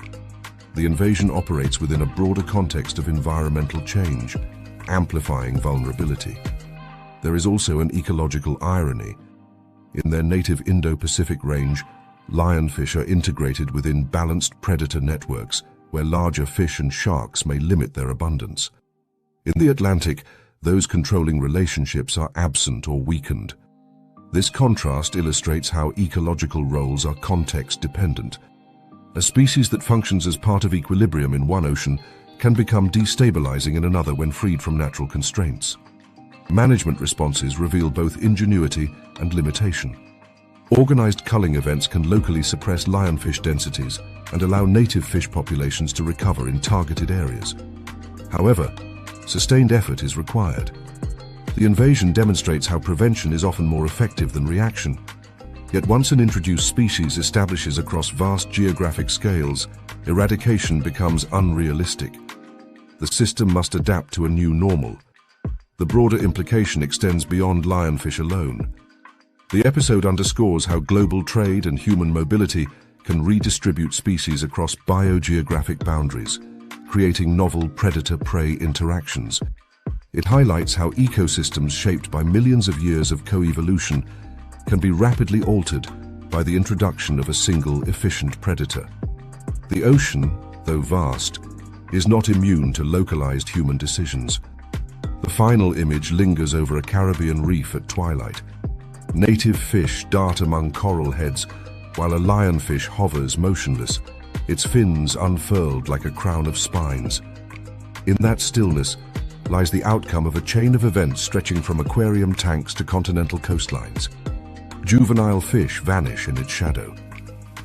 [SPEAKER 1] The invasion operates within a broader context of environmental change, amplifying vulnerability. There is also an ecological irony. In their native Indo-Pacific range, lionfish are integrated within balanced predator networks where larger fish and sharks may limit their abundance. In the Atlantic, those controlling relationships are absent or weakened. This contrast illustrates how ecological roles are context-dependent. A species that functions as part of equilibrium in one ocean can become destabilizing in another when freed from natural constraints. Management responses reveal both ingenuity and limitation. Organized culling events can locally suppress lionfish densities and allow native fish populations to recover in targeted areas. However, sustained effort is required. The invasion demonstrates how prevention is often more effective than reaction. Yet once an introduced species establishes across vast geographic scales, eradication becomes unrealistic. The system must adapt to a new normal. The broader implication extends beyond lionfish alone. The episode underscores how global trade and human mobility can redistribute species across biogeographic boundaries, creating novel predator-prey interactions. It highlights how ecosystems shaped by millions of years of coevolution can be rapidly altered by the introduction of a single efficient predator. The ocean, though vast, is not immune to localized human decisions. The final image lingers over a Caribbean reef at twilight. Native fish dart among coral heads, while a lionfish hovers motionless, its fins unfurled like a crown of spines. In that stillness, lies the outcome of a chain of events stretching from aquarium tanks to continental coastlines. Juvenile fish vanish in its shadow.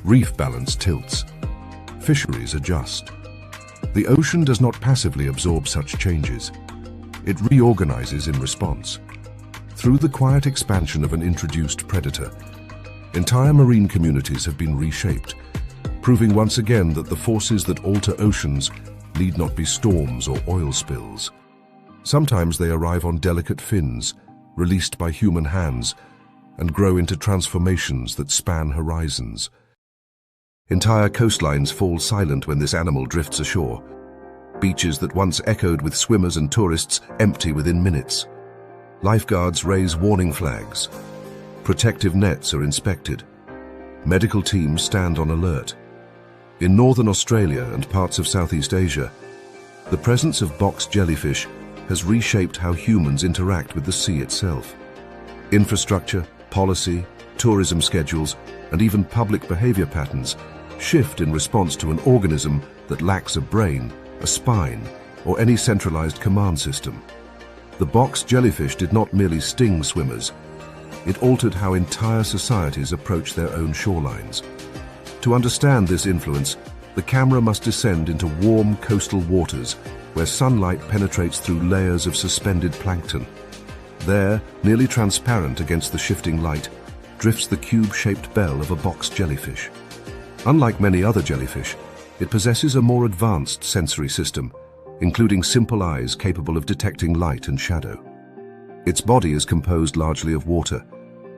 [SPEAKER 1] Reef balance tilts. Fisheries adjust. The ocean does not passively absorb such changes. It reorganizes in response. Through the quiet expansion of an introduced predator, entire marine communities have been reshaped, proving once again that the forces that alter oceans need not be storms or oil spills. Sometimes they arrive on delicate fins, released by human hands, and grow into transformations that span horizons. Entire coastlines fall silent when this animal drifts ashore. Beaches that once echoed with swimmers and tourists empty within minutes. Lifeguards raise warning flags. Protective nets are inspected. Medical teams stand on alert. In northern Australia and parts of Southeast Asia, the presence of box jellyfish has reshaped how humans interact with the sea itself. Infrastructure, policy, tourism schedules, and even public behavior patterns shift in response to an organism that lacks a brain, a spine, or any centralized command system. The box jellyfish did not merely sting swimmers, it altered how entire societies approach their own shorelines. To understand this influence, the camera must descend into warm coastal waters where sunlight penetrates through layers of suspended plankton. There, nearly transparent against the shifting light, drifts the cube-shaped bell of a box jellyfish. Unlike many other jellyfish, it possesses a more advanced sensory system, including simple eyes capable of detecting light and shadow. Its body is composed largely of water,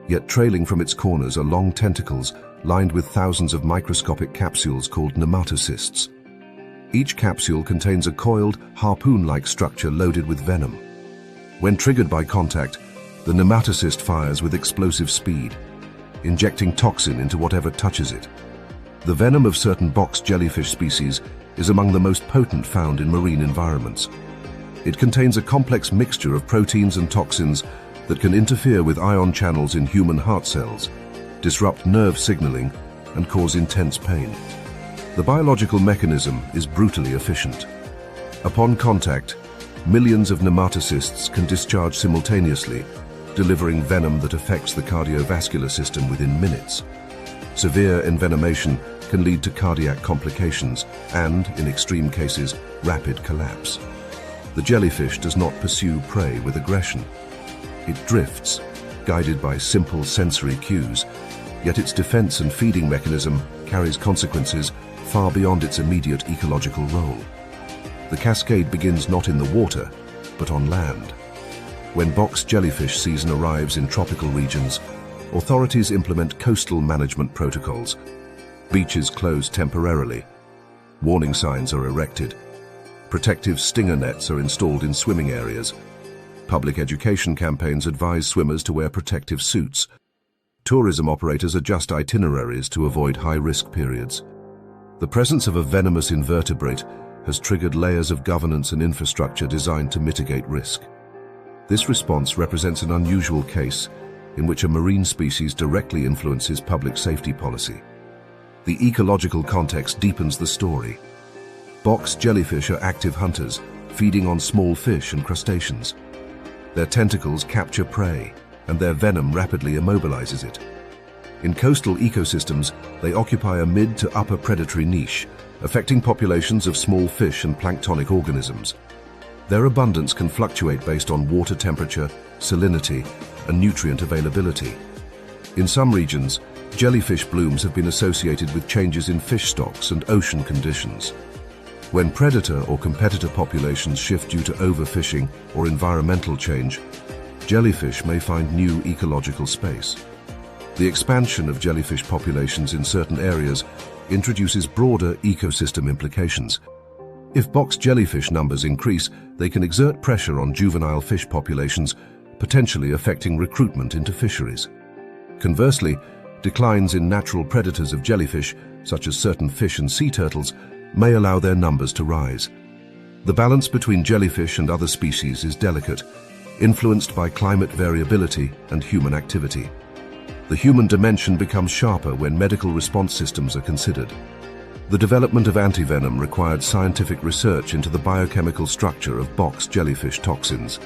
[SPEAKER 1] yet trailing from its corners are long tentacles lined with thousands of microscopic capsules called nematocysts. Each capsule contains a coiled, harpoon-like structure loaded with venom. When triggered by contact, the nematocyst fires with explosive speed, injecting toxin into whatever touches it. The venom of certain box jellyfish species is among the most potent found in marine environments. It contains a complex mixture of proteins and toxins that can interfere with ion channels in human heart cells, disrupt nerve signaling, and cause intense pain. The biological mechanism is brutally efficient. Upon contact, millions of nematocysts can discharge simultaneously, delivering venom that affects the cardiovascular system within minutes. Severe envenomation can lead to cardiac complications and, in extreme cases, rapid collapse. The jellyfish does not pursue prey with aggression. It drifts, guided by simple sensory cues, yet its defense and feeding mechanism carries consequences far beyond its immediate ecological role. The cascade begins not in the water, but on land. When box jellyfish season arrives in tropical regions, authorities implement coastal management protocols. Beaches close temporarily. Warning signs are erected. Protective stinger nets are installed in swimming areas. Public education campaigns advise swimmers to wear protective suits. Tourism operators adjust itineraries to avoid high-risk periods. The presence of a venomous invertebrate has triggered layers of governance and infrastructure designed to mitigate risk. This response represents an unusual case in which a marine species directly influences public safety policy. The ecological context deepens the story. Box jellyfish are active hunters, feeding on small fish and crustaceans. Their tentacles capture prey, and their venom rapidly immobilizes it. In coastal ecosystems, they occupy a mid to upper predatory niche, affecting populations of small fish and planktonic organisms. Their abundance can fluctuate based on water temperature, salinity, and nutrient availability. In some regions, jellyfish blooms have been associated with changes in fish stocks and ocean conditions. When predator or competitor populations shift due to overfishing or environmental change, jellyfish may find new ecological space. The expansion of jellyfish populations in certain areas introduces broader ecosystem implications. If box jellyfish numbers increase, they can exert pressure on juvenile fish populations, potentially affecting recruitment into fisheries. Conversely, declines in natural predators of jellyfish, such as certain fish and sea turtles, may allow their numbers to rise. The balance between jellyfish and other species is delicate, influenced by climate variability and human activity. The human dimension becomes sharper when medical response systems are considered. The development of antivenom required scientific research into the biochemical structure of box jellyfish toxins.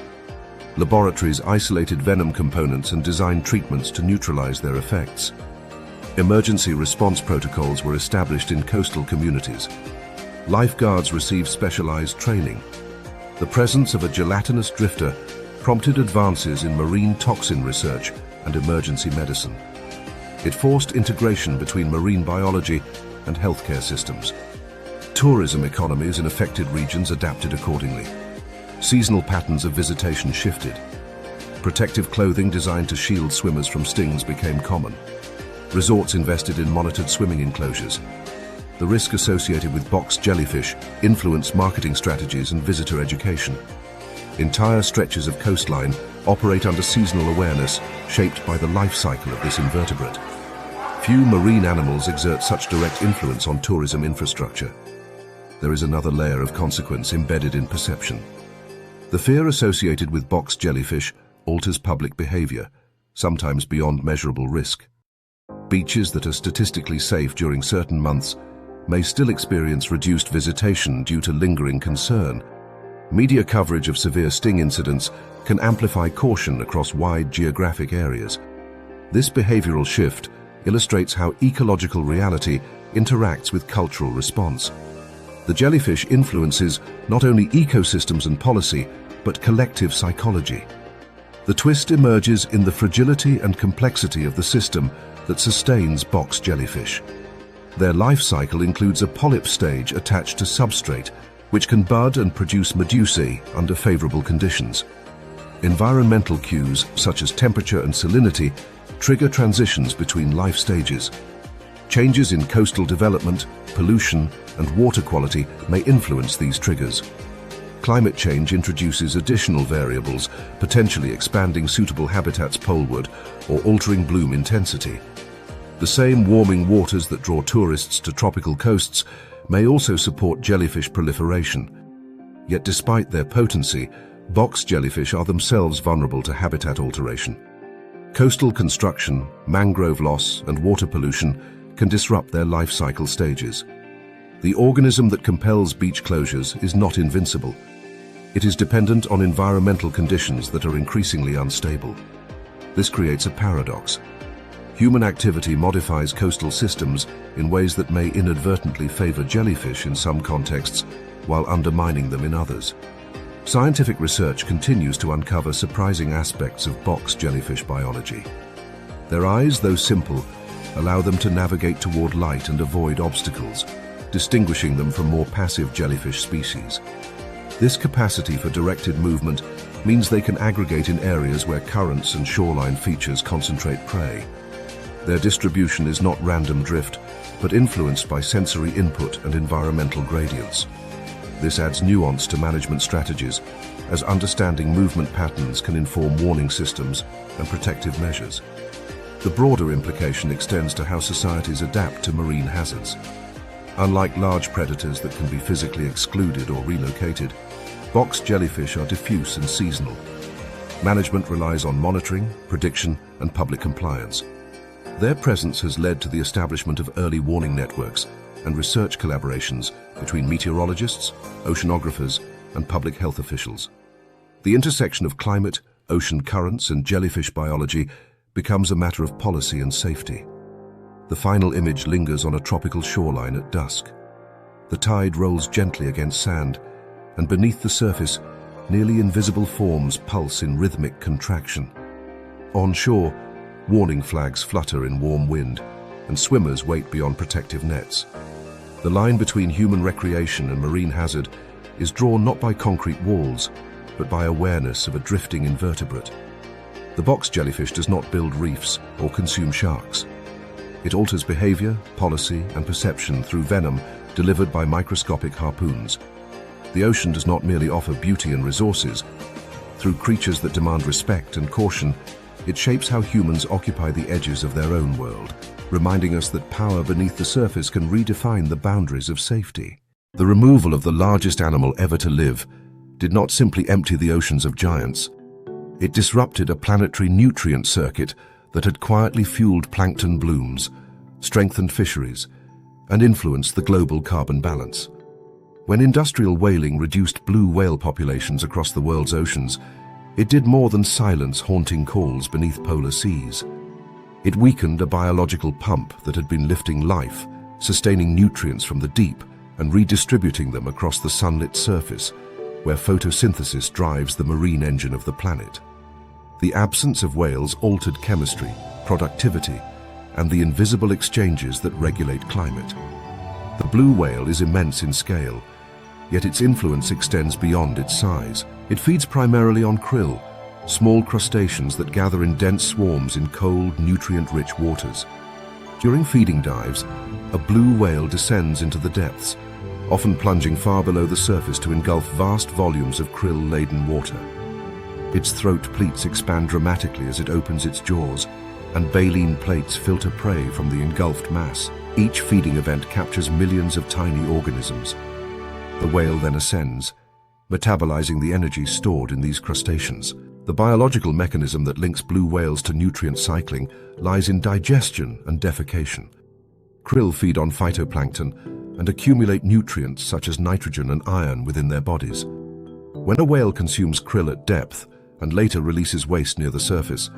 [SPEAKER 1] Laboratories isolated venom components and designed treatments to neutralize their effects. Emergency response protocols were established in coastal communities. Lifeguards received specialized training. The presence of a gelatinous drifter prompted advances in marine toxin research and emergency medicine. It forced integration between marine biology and healthcare systems. Tourism economies in affected regions adapted accordingly. Seasonal patterns of visitation shifted. Protective clothing designed to shield swimmers from stings became common. Resorts invested in monitored swimming enclosures. The risk associated with box jellyfish influenced marketing strategies and visitor education. Entire stretches of coastline operate under seasonal awareness, shaped by the life cycle of this invertebrate. Few marine animals exert such direct influence on tourism infrastructure. There is another layer of consequence embedded in perception. The fear associated with box jellyfish alters public behavior, sometimes beyond measurable risk. Beaches that are statistically safe during certain months may still experience reduced visitation due to lingering concern. Media coverage of severe sting incidents can amplify caution across wide geographic areas. This behavioral shift illustrates how ecological reality interacts with cultural response. The jellyfish influences not only ecosystems and policy, but collective psychology. The twist emerges in the fragility and complexity of the system that sustains box jellyfish. Their life cycle includes a polyp stage attached to substrate, which can bud and produce medusae under favorable conditions. Environmental cues, such as temperature and salinity, trigger transitions between life stages. Changes in coastal development, pollution, and water quality may influence these triggers. Climate change introduces additional variables, potentially expanding suitable habitats poleward or altering bloom intensity. The same warming waters that draw tourists to tropical coasts may also support jellyfish proliferation. Yet despite their potency, box jellyfish are themselves vulnerable to habitat alteration. Coastal construction, mangrove loss, and water pollution can disrupt their life cycle stages. The organism that compels beach closures is not invincible. It is dependent on environmental conditions that are increasingly unstable. This creates a paradox. Human activity modifies coastal systems in ways that may inadvertently favor jellyfish in some contexts, while undermining them in others. Scientific research continues to uncover surprising aspects of box jellyfish biology. Their eyes, though simple, allow them to navigate toward light and avoid obstacles, distinguishing them from more passive jellyfish species. This capacity for directed movement means they can aggregate in areas where currents and shoreline features concentrate prey. Their distribution is not random drift, but influenced by sensory input and environmental gradients. This adds nuance to management strategies, as understanding movement patterns can inform warning systems and protective measures. The broader implication extends to how societies adapt to marine hazards. Unlike large predators that can be physically excluded or relocated, box jellyfish are diffuse and seasonal. Management relies on monitoring, prediction, and public compliance. Their presence has led to the establishment of early warning networks and research collaborations between meteorologists, oceanographers, and public health officials. The intersection of climate, ocean currents, and jellyfish biology becomes a matter of policy and safety. The final image lingers on a tropical shoreline at dusk. The tide rolls gently against sand, and beneath the surface, nearly invisible forms pulse in rhythmic contraction. On shore, warning flags flutter in warm wind, and swimmers wait beyond protective nets. The line between human recreation and marine hazard is drawn not by concrete walls, but by awareness of a drifting invertebrate. The box jellyfish does not build reefs or consume sharks. It alters behavior, policy, and perception through venom delivered by microscopic harpoons. The ocean does not merely offer beauty and resources. Through creatures that demand respect and caution, it shapes how humans occupy the edges of their own world, reminding us that power beneath the surface can redefine the boundaries of safety. The removal of the largest animal ever to live did not simply empty the oceans of giants. It disrupted a planetary nutrient circuit that had quietly fueled plankton blooms, strengthened fisheries, and influenced the global carbon balance. When industrial whaling reduced blue whale populations across the world's oceans, it did more than silence haunting calls beneath polar seas. It weakened a biological pump that had been lifting life, sustaining nutrients from the deep and redistributing them across the sunlit surface, where photosynthesis drives the marine engine of the planet. The absence of whales altered chemistry, productivity, and the invisible exchanges that regulate climate. The blue whale is immense in scale, yet its influence extends beyond its size. It feeds primarily on krill, small crustaceans that gather in dense swarms in cold, nutrient-rich waters. During feeding dives, a blue whale descends into the depths, often plunging far below the surface to engulf vast volumes of krill-laden water. Its throat pleats expand dramatically as it opens its jaws, and baleen plates filter prey from the engulfed mass. Each feeding event captures millions of tiny organisms. The whale then ascends, metabolizing the energy stored in these crustaceans. The biological mechanism that links blue whales to nutrient cycling lies in digestion and defecation. Krill feed on phytoplankton and accumulate nutrients such as nitrogen and iron within their bodies. When a whale consumes krill at depth and later releases waste near the surface,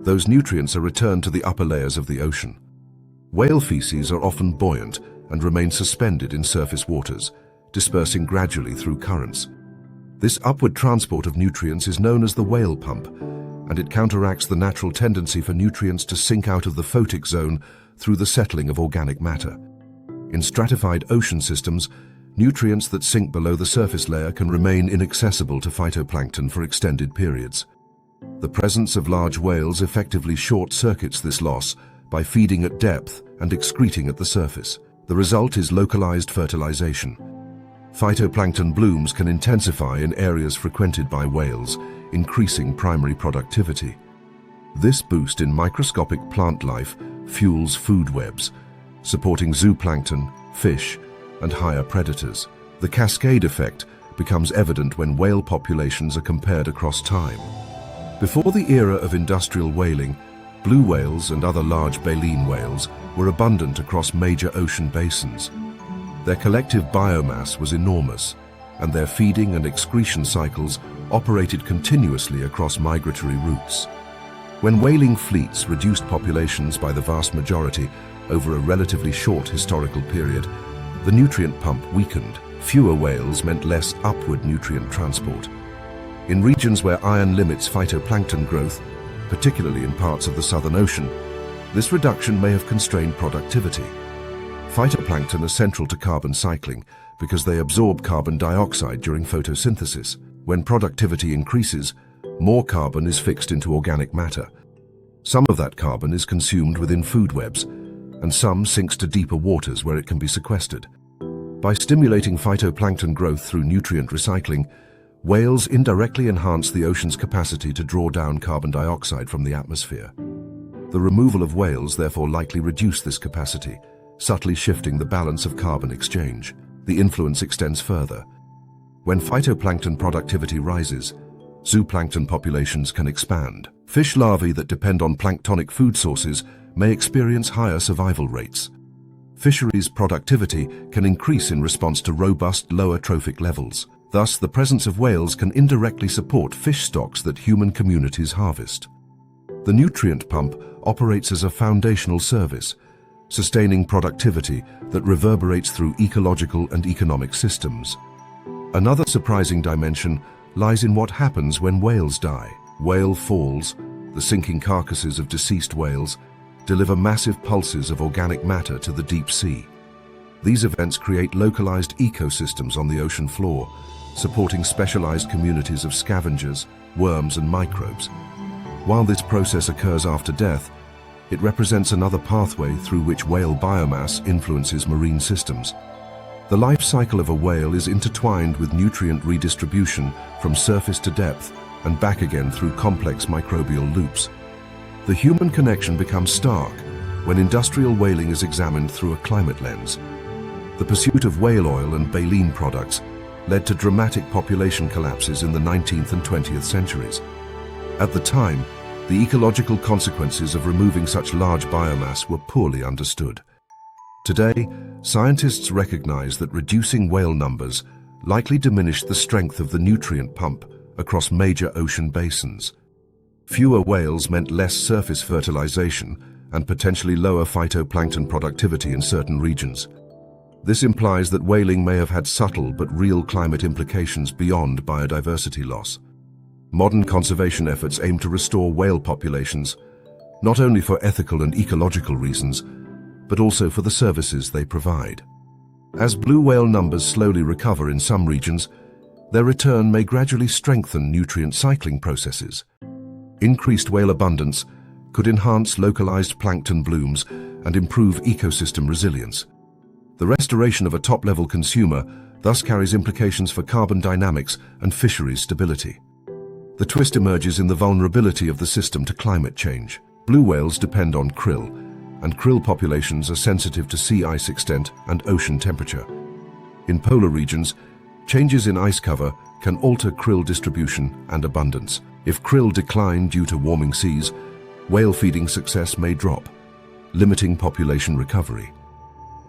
[SPEAKER 1] those nutrients are returned to the upper layers of the ocean. Whale feces are often buoyant and remain suspended in surface waters, dispersing gradually through currents. This upward transport of nutrients is known as the whale pump, and it counteracts the natural tendency for nutrients to sink out of the photic zone through the settling of organic matter. In stratified ocean systems, nutrients that sink below the surface layer can remain inaccessible to phytoplankton for extended periods. The presence of large whales effectively short-circuits this loss by feeding at depth and excreting at the surface. The result is localized fertilization. Phytoplankton blooms can intensify in areas frequented by whales, increasing primary productivity. This boost in microscopic plant life fuels food webs, supporting zooplankton, fish, and higher predators. The cascade effect becomes evident when whale populations are compared across time. Before the era of industrial whaling, blue whales and other large baleen whales were abundant across major ocean basins. Their collective biomass was enormous, and their feeding and excretion cycles operated continuously across migratory routes. When whaling fleets reduced populations by the vast majority over a relatively short historical period, the nutrient pump weakened. Fewer whales meant less upward nutrient transport. In regions where iron limits phytoplankton growth, particularly in parts of the Southern Ocean, this reduction may have constrained productivity. Phytoplankton are central to carbon cycling because they absorb carbon dioxide during photosynthesis. When productivity increases, more carbon is fixed into organic matter. Some of that carbon is consumed within food webs, and some sinks to deeper waters where it can be sequestered. By stimulating phytoplankton growth through nutrient recycling, whales indirectly enhance the ocean's capacity to draw down carbon dioxide from the atmosphere. The removal of whales therefore likely reduced this capacity, subtly shifting the balance of carbon exchange. The influence extends further. When phytoplankton productivity rises, zooplankton populations can expand. Fish larvae that depend on planktonic food sources may experience higher survival rates. Fisheries productivity can increase in response to robust lower trophic levels. Thus, the presence of whales can indirectly support fish stocks that human communities harvest. The nutrient pump operates as a foundational service, sustaining productivity that reverberates through ecological and economic systems. Another surprising dimension lies in what happens when whales die. Whale falls, the sinking carcasses of deceased whales, deliver massive pulses of organic matter to the deep sea. These events create localized ecosystems on the ocean floor, supporting specialized communities of scavengers, worms, and microbes. While this process occurs after death, it represents another pathway through which whale biomass influences marine systems. The life cycle of a whale is intertwined with nutrient redistribution from surface to depth and back again through complex microbial loops. The human connection becomes stark when industrial whaling is examined through a climate lens. The pursuit of whale oil and baleen products led to dramatic population collapses in the 19th and 20th centuries. At the time, the ecological consequences of removing such large biomass were poorly understood. Today, scientists recognize that reducing whale numbers likely diminished the strength of the nutrient pump across major ocean basins. Fewer whales meant less surface fertilization and potentially lower phytoplankton productivity in certain regions. This implies that whaling may have had subtle but real climate implications beyond biodiversity loss. Modern conservation efforts aim to restore whale populations, not only for ethical and ecological reasons, but also for the services they provide. As blue whale numbers slowly recover in some regions, their return may gradually strengthen nutrient cycling processes. Increased whale abundance could enhance localized plankton blooms and improve ecosystem resilience. The restoration of a top-level consumer thus carries implications for carbon dynamics and fisheries stability. The twist emerges in the vulnerability of the system to climate change. Blue whales depend on krill, and krill populations are sensitive to sea ice extent and ocean temperature. In polar regions, changes in ice cover can alter krill distribution and abundance. If krill decline due to warming seas, whale feeding success may drop, limiting population recovery.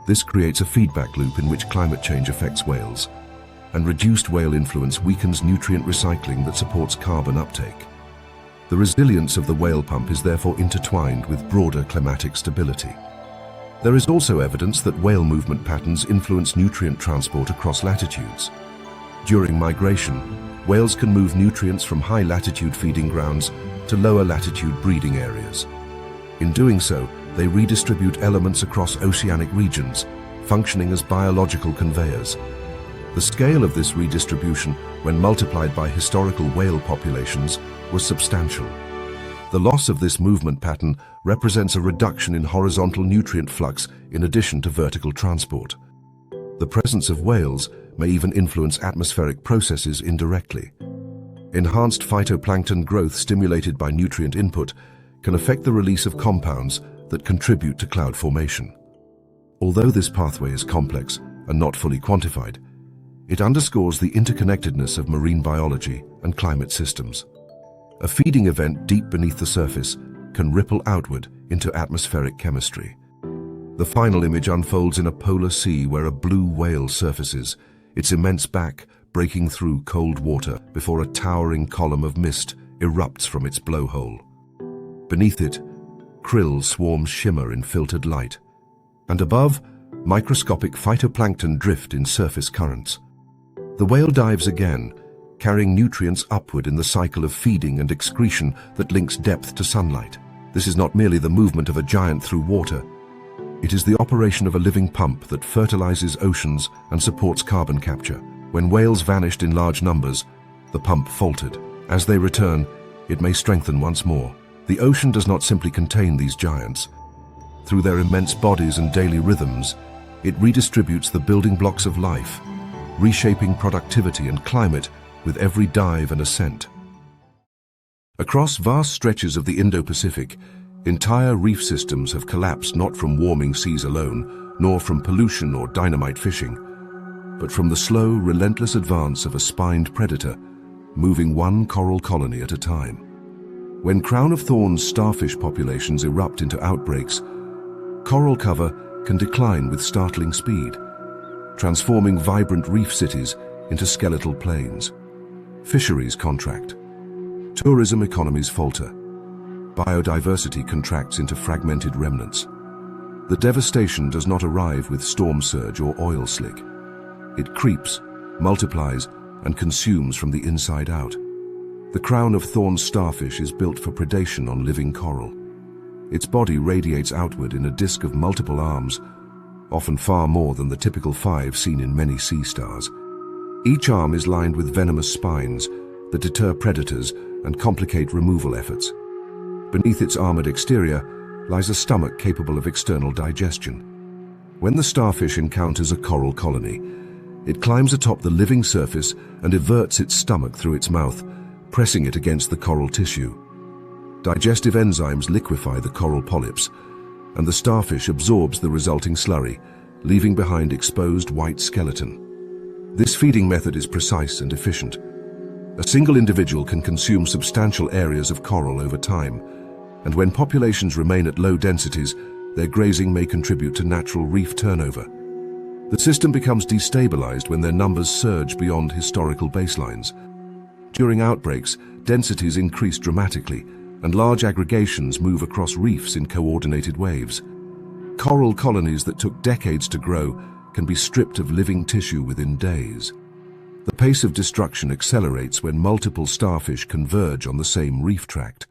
[SPEAKER 1] This creates a feedback loop in which climate change affects whales, and reduced whale influence weakens nutrient recycling that supports carbon uptake. The resilience of the whale pump is therefore intertwined with broader climatic stability. There is also evidence that whale movement patterns influence nutrient transport across latitudes. During migration, whales can move nutrients from high-latitude feeding grounds to lower-latitude breeding areas. In doing so, they redistribute elements across oceanic regions, functioning as biological conveyors. The scale of this redistribution, when multiplied by historical whale populations, was substantial. The loss of this movement pattern represents a reduction in horizontal nutrient flux in addition to vertical transport. The presence of whales may even influence atmospheric processes indirectly. Enhanced phytoplankton growth stimulated by nutrient input can affect the release of compounds that contribute to cloud formation. Although this pathway is complex and not fully quantified, it underscores the interconnectedness of marine biology and climate systems. A feeding event deep beneath the surface can ripple outward into atmospheric chemistry. The final image unfolds in a polar sea where a blue whale surfaces, its immense back breaking through cold water before a towering column of mist erupts from its blowhole. Beneath it, krill swarms shimmer in filtered light, and above, microscopic phytoplankton drift in surface currents. The whale dives again, carrying nutrients upward in the cycle of feeding and excretion that links depth to sunlight. This is not merely the movement of a giant through water. It is the operation of a living pump that fertilizes oceans and supports carbon capture. When whales vanished in large numbers, the pump faltered. As they return, it may strengthen once more. The ocean does not simply contain these giants. Through their immense bodies and daily rhythms, it redistributes the building blocks of life, reshaping productivity and climate with every dive and ascent. Across vast stretches of the Indo-Pacific, entire reef systems have collapsed not from warming seas alone, nor from pollution or dynamite fishing, but from the slow, relentless advance of a spined predator, moving one coral colony at a time. When crown-of-thorns starfish populations erupt into outbreaks, coral cover can decline with startling speed, transforming vibrant reef cities into skeletal plains. Fisheries contract. Tourism economies falter. Biodiversity contracts into fragmented remnants. The devastation does not arrive with storm surge or oil slick. It creeps, multiplies, and consumes from the inside out. The crown-of-thorns starfish is built for predation on living coral. Its body radiates outward in a disk of multiple arms, often far more than the typical 5 seen in many sea stars. Each arm is lined with venomous spines that deter predators and complicate removal efforts. Beneath its armored exterior lies a stomach capable of external digestion. When the starfish encounters a coral colony, it climbs atop the living surface and everts its stomach through its mouth, pressing it against the coral tissue. Digestive enzymes liquefy the coral polyps, and the starfish absorbs the resulting slurry, leaving behind exposed white skeleton. This feeding method is precise and efficient. A single individual can consume substantial areas of coral over time, and when populations remain at low densities, their grazing may contribute to natural reef turnover. The system becomes destabilized when their numbers surge beyond historical baselines. During outbreaks, densities increase dramatically, and large aggregations move across reefs in coordinated waves. Coral colonies that took decades to grow can be stripped of living tissue within days. The pace of destruction accelerates when multiple starfish converge on the same reef tract.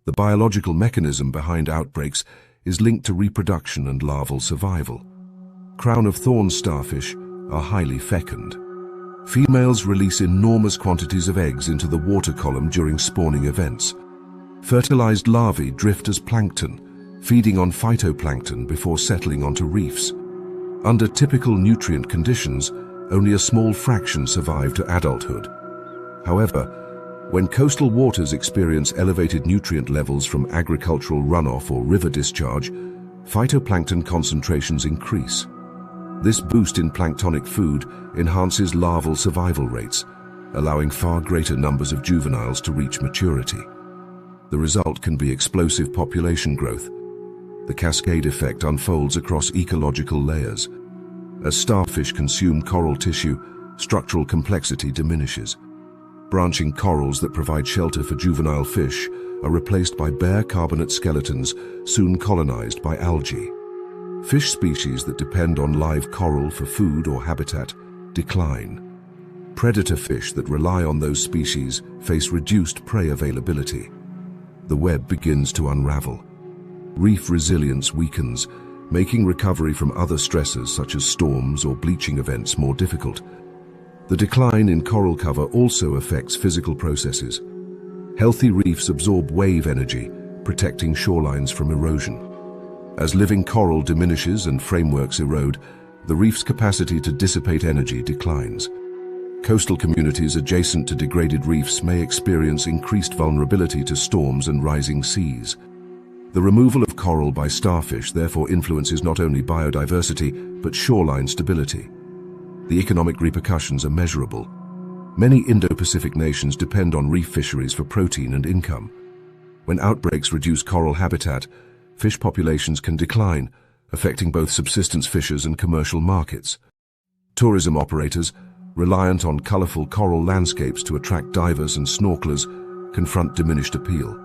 [SPEAKER 1] The biological mechanism behind outbreaks is linked to reproduction and larval survival. Crown of thorns starfish are highly fecund. Females release enormous quantities of eggs into the water column during spawning events. Fertilized larvae drift as plankton, feeding on phytoplankton before settling onto reefs. Under typical nutrient conditions, only a small fraction survive to adulthood. However, when coastal waters experience elevated nutrient levels from agricultural runoff or river discharge, phytoplankton concentrations increase. This boost in planktonic food enhances larval survival rates, allowing far greater numbers of juveniles to reach maturity. The result can be explosive population growth. The cascade effect unfolds across ecological layers. As starfish consume coral tissue, structural complexity diminishes. Branching corals that provide shelter for juvenile fish are replaced by bare carbonate skeletons, soon colonized by algae. Fish species that depend on live coral for food or habitat decline. Predator fish that rely on those species face reduced prey availability. The web begins to unravel. Reef resilience weakens, making recovery from other stressors such as storms or bleaching events more difficult. The decline in coral cover also affects physical processes. Healthy reefs absorb wave energy, protecting shorelines from erosion. As living coral diminishes and frameworks erode, the reef's capacity to dissipate energy declines. Coastal communities adjacent to degraded reefs may experience increased vulnerability to storms and rising seas. The removal of coral by starfish therefore influences not only biodiversity, but shoreline stability. The economic repercussions are measurable. Many Indo-Pacific nations depend on reef fisheries for protein and income. When outbreaks reduce coral habitat, fish populations can decline, affecting both subsistence fishers and commercial markets. Tourism operators, reliant on colorful coral landscapes to attract divers and snorkelers, confront diminished appeal.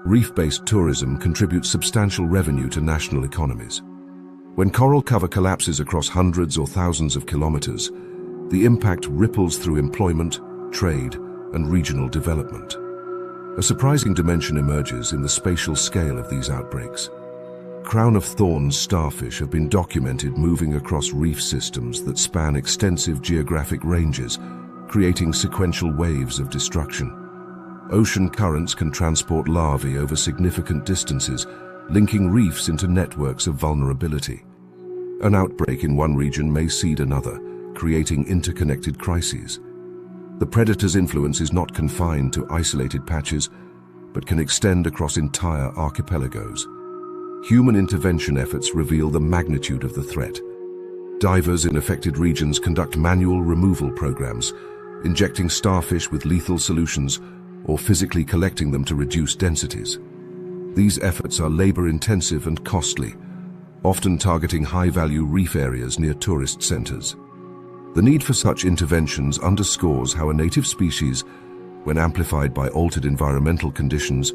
[SPEAKER 1] Reef-based tourism contributes substantial revenue to national economies. When coral cover collapses across hundreds or thousands of kilometers, the impact ripples through employment, trade, and regional development. A surprising dimension emerges in the spatial scale of these outbreaks. Crown of thorns starfish have been documented moving across reef systems that span extensive geographic ranges, creating sequential waves of destruction. Ocean currents can transport larvae over significant distances, linking reefs into networks of vulnerability. An outbreak in one region may seed another, creating interconnected crises. The predator's influence is not confined to isolated patches, but can extend across entire archipelagos. Human intervention efforts reveal the magnitude of the threat. Divers in affected regions conduct manual removal programs, injecting starfish with lethal solutions or physically collecting them to reduce densities. These efforts are labor-intensive and costly, often targeting high-value reef areas near tourist centers. The need for such interventions underscores how a native species, when amplified by altered environmental conditions,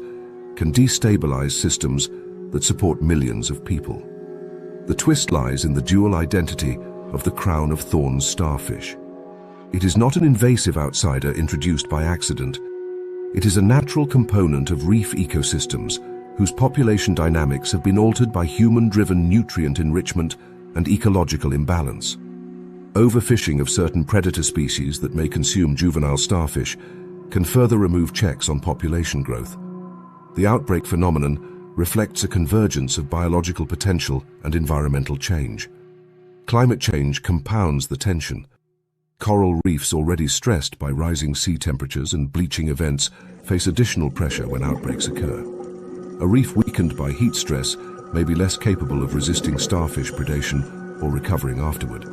[SPEAKER 1] can destabilize systems that support millions of people. The twist lies in the dual identity of the crown of thorns starfish. It is not an invasive outsider introduced by accident. It is a natural component of reef ecosystems whose population dynamics have been altered by human-driven nutrient enrichment and ecological imbalance. Overfishing of certain predator species that may consume juvenile starfish can further remove checks on population growth. The outbreak phenomenon reflects a convergence of biological potential and environmental change. Climate change compounds the tension. Coral reefs already stressed by rising sea temperatures and bleaching events face additional pressure when outbreaks occur. A reef weakened by heat stress may be less capable of resisting starfish predation or recovering afterward.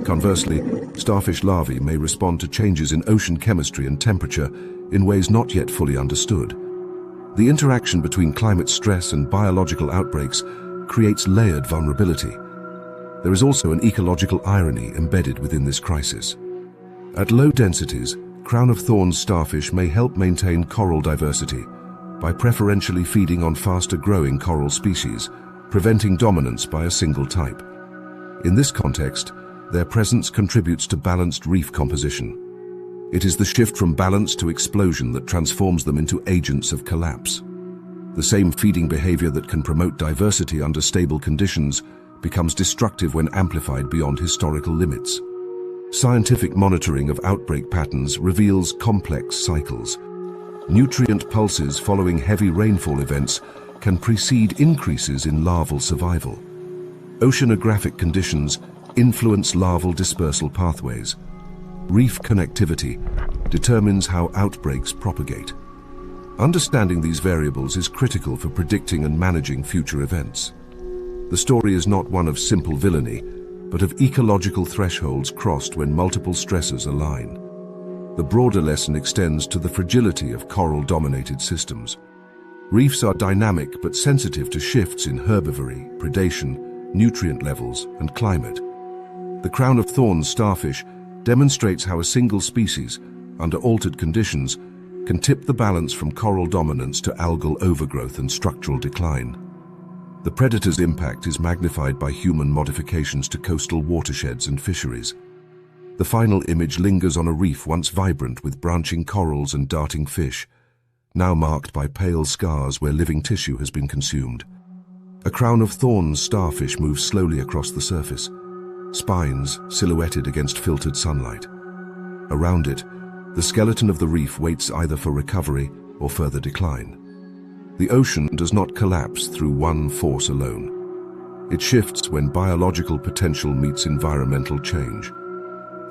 [SPEAKER 1] Conversely, starfish larvae may respond to changes in ocean chemistry and temperature in ways not yet fully understood. The interaction between climate stress and biological outbreaks creates layered vulnerability. There is also an ecological irony embedded within this crisis. At low densities, crown-of-thorns starfish may help maintain coral diversity by preferentially feeding on faster-growing coral species, preventing dominance by a single type. In this context, their presence contributes to balanced reef composition. It is the shift from balance to explosion that transforms them into agents of collapse. The same feeding behavior that can promote diversity under stable conditions becomes destructive when amplified beyond historical limits. Scientific monitoring of outbreak patterns reveals complex cycles. Nutrient pulses following heavy rainfall events can precede increases in larval survival. Oceanographic conditions influence larval dispersal pathways. Reef connectivity determines how outbreaks propagate. Understanding these variables is critical for predicting and managing future events. The story is not one of simple villainy, but of ecological thresholds crossed when multiple stresses align. The broader lesson extends to the fragility of coral-dominated systems. Reefs are dynamic but sensitive to shifts in herbivory, predation, nutrient levels, and climate. The crown-of-thorns starfish demonstrates how a single species, under altered conditions, can tip the balance from coral dominance to algal overgrowth and structural decline. The predator's impact is magnified by human modifications to coastal watersheds and fisheries. The final image lingers on a reef once vibrant with branching corals and darting fish, now marked by pale scars where living tissue has been consumed. A crown-of-thorns starfish moves slowly across the surface, spines silhouetted against filtered sunlight. Around it, the skeleton of the reef waits either for recovery or further decline. The ocean does not collapse through one force alone. It shifts when biological potential meets environmental change.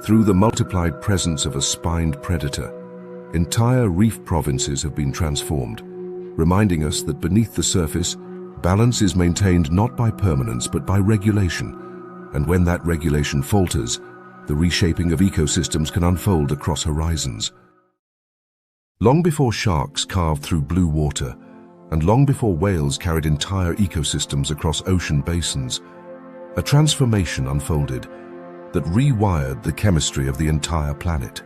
[SPEAKER 1] Through the multiplied presence of a spined predator, entire reef provinces have been transformed, reminding us that beneath the surface, balance is maintained not by permanence but by regulation, and when that regulation falters, the reshaping of ecosystems can unfold across horizons. Long before sharks carved through blue water, and long before whales carried entire ecosystems across ocean basins, a transformation unfolded that rewired the chemistry of the entire planet.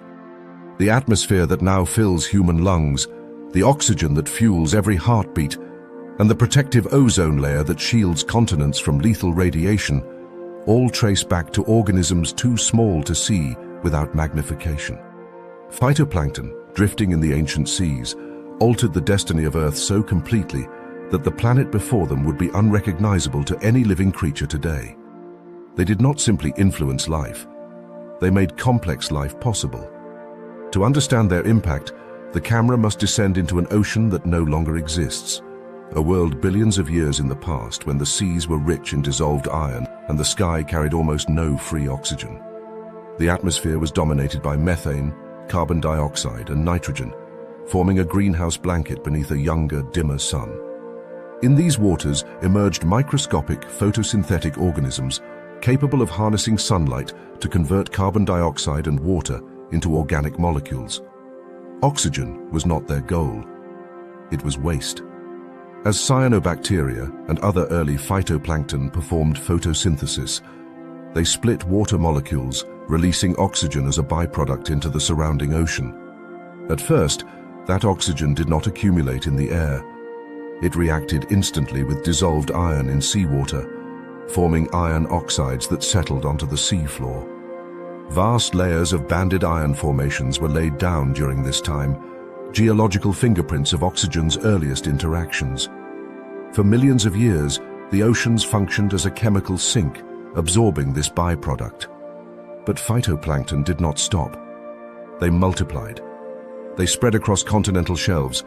[SPEAKER 1] The atmosphere that now fills human lungs, the oxygen that fuels every heartbeat, and the protective ozone layer that shields continents from lethal radiation, all trace back to organisms too small to see without magnification. Phytoplankton, drifting in the ancient seas, altered the destiny of Earth so completely that the planet before them would be unrecognizable to any living creature today. They did not simply influence life, they made complex life possible. To understand their impact, the camera must descend into an ocean that no longer exists, a world billions of years in the past when the seas were rich in dissolved iron and the sky carried almost no free oxygen. The atmosphere was dominated by methane, carbon dioxide, and nitrogen, forming a greenhouse blanket beneath a younger, dimmer sun. In these waters emerged microscopic photosynthetic organisms capable of harnessing sunlight to convert carbon dioxide and water into organic molecules. Oxygen was not their goal. It was waste. As cyanobacteria and other early phytoplankton performed photosynthesis, they split water molecules, releasing oxygen as a byproduct into the surrounding ocean. At first, that oxygen did not accumulate in the air. It reacted instantly with dissolved iron in seawater, forming iron oxides that settled onto the seafloor. Vast layers of banded iron formations were laid down during this time, geological fingerprints of oxygen's earliest interactions. For millions of years, the oceans functioned as a chemical sink, absorbing this byproduct. But phytoplankton did not stop. They multiplied. They spread across continental shelves.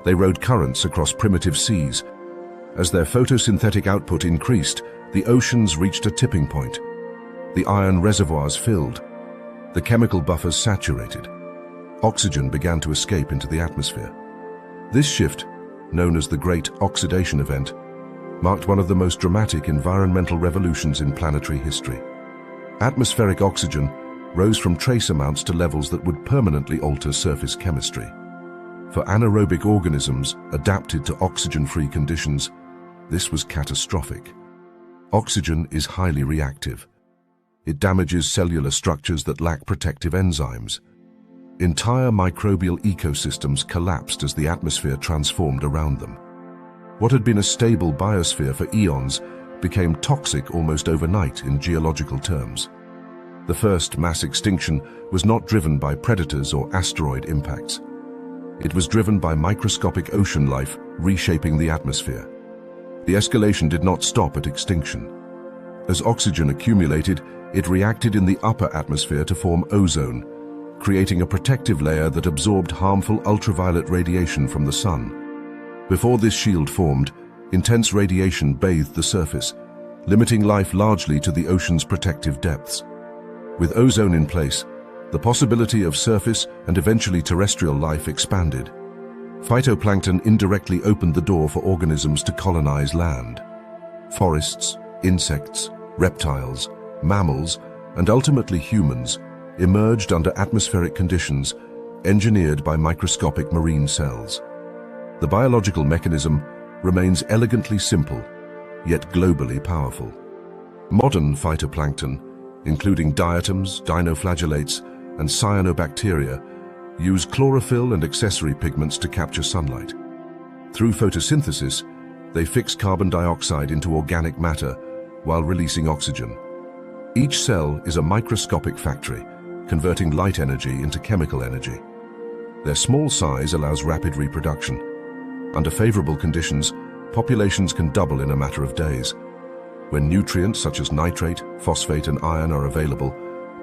[SPEAKER 1] They rode currents across primitive seas. As their photosynthetic output increased, the oceans reached a tipping point. The iron reservoirs filled. The chemical buffers saturated. Oxygen began to escape into the atmosphere. This shift, known as the Great Oxidation Event, marked one of the most dramatic environmental revolutions in planetary history. Atmospheric oxygen rose from trace amounts to levels that would permanently alter surface chemistry. For anaerobic organisms adapted to oxygen-free conditions, This was catastrophic. Oxygen is highly reactive. It damages cellular structures that lack protective enzymes. Entire microbial ecosystems collapsed as the atmosphere transformed around them. What had been a stable biosphere for eons became toxic almost overnight in geological terms. The first mass extinction was not driven by predators or asteroid impacts. It was driven by microscopic ocean life reshaping the atmosphere. The escalation did not stop at extinction. As oxygen accumulated, it reacted in the upper atmosphere to form ozone, creating a protective layer that absorbed harmful ultraviolet radiation from the sun. Before this shield formed, intense radiation bathed the surface, limiting life largely to the ocean's protective depths. With ozone in place, the possibility of surface and eventually terrestrial life expanded. Phytoplankton indirectly opened the door for organisms to colonize land. Forests, insects, reptiles, mammals, and ultimately humans emerged under atmospheric conditions engineered by microscopic marine cells. The biological mechanism remains elegantly simple, yet globally powerful. Modern phytoplankton, including diatoms, dinoflagellates, and cyanobacteria, use chlorophyll and accessory pigments to capture sunlight. Through photosynthesis, they fix carbon dioxide into organic matter while releasing oxygen. Each cell is a microscopic factory, converting light energy into chemical energy. Their small size allows rapid reproduction. Under favorable conditions, populations can double in a matter of days. When nutrients such as nitrate, phosphate, and iron are available,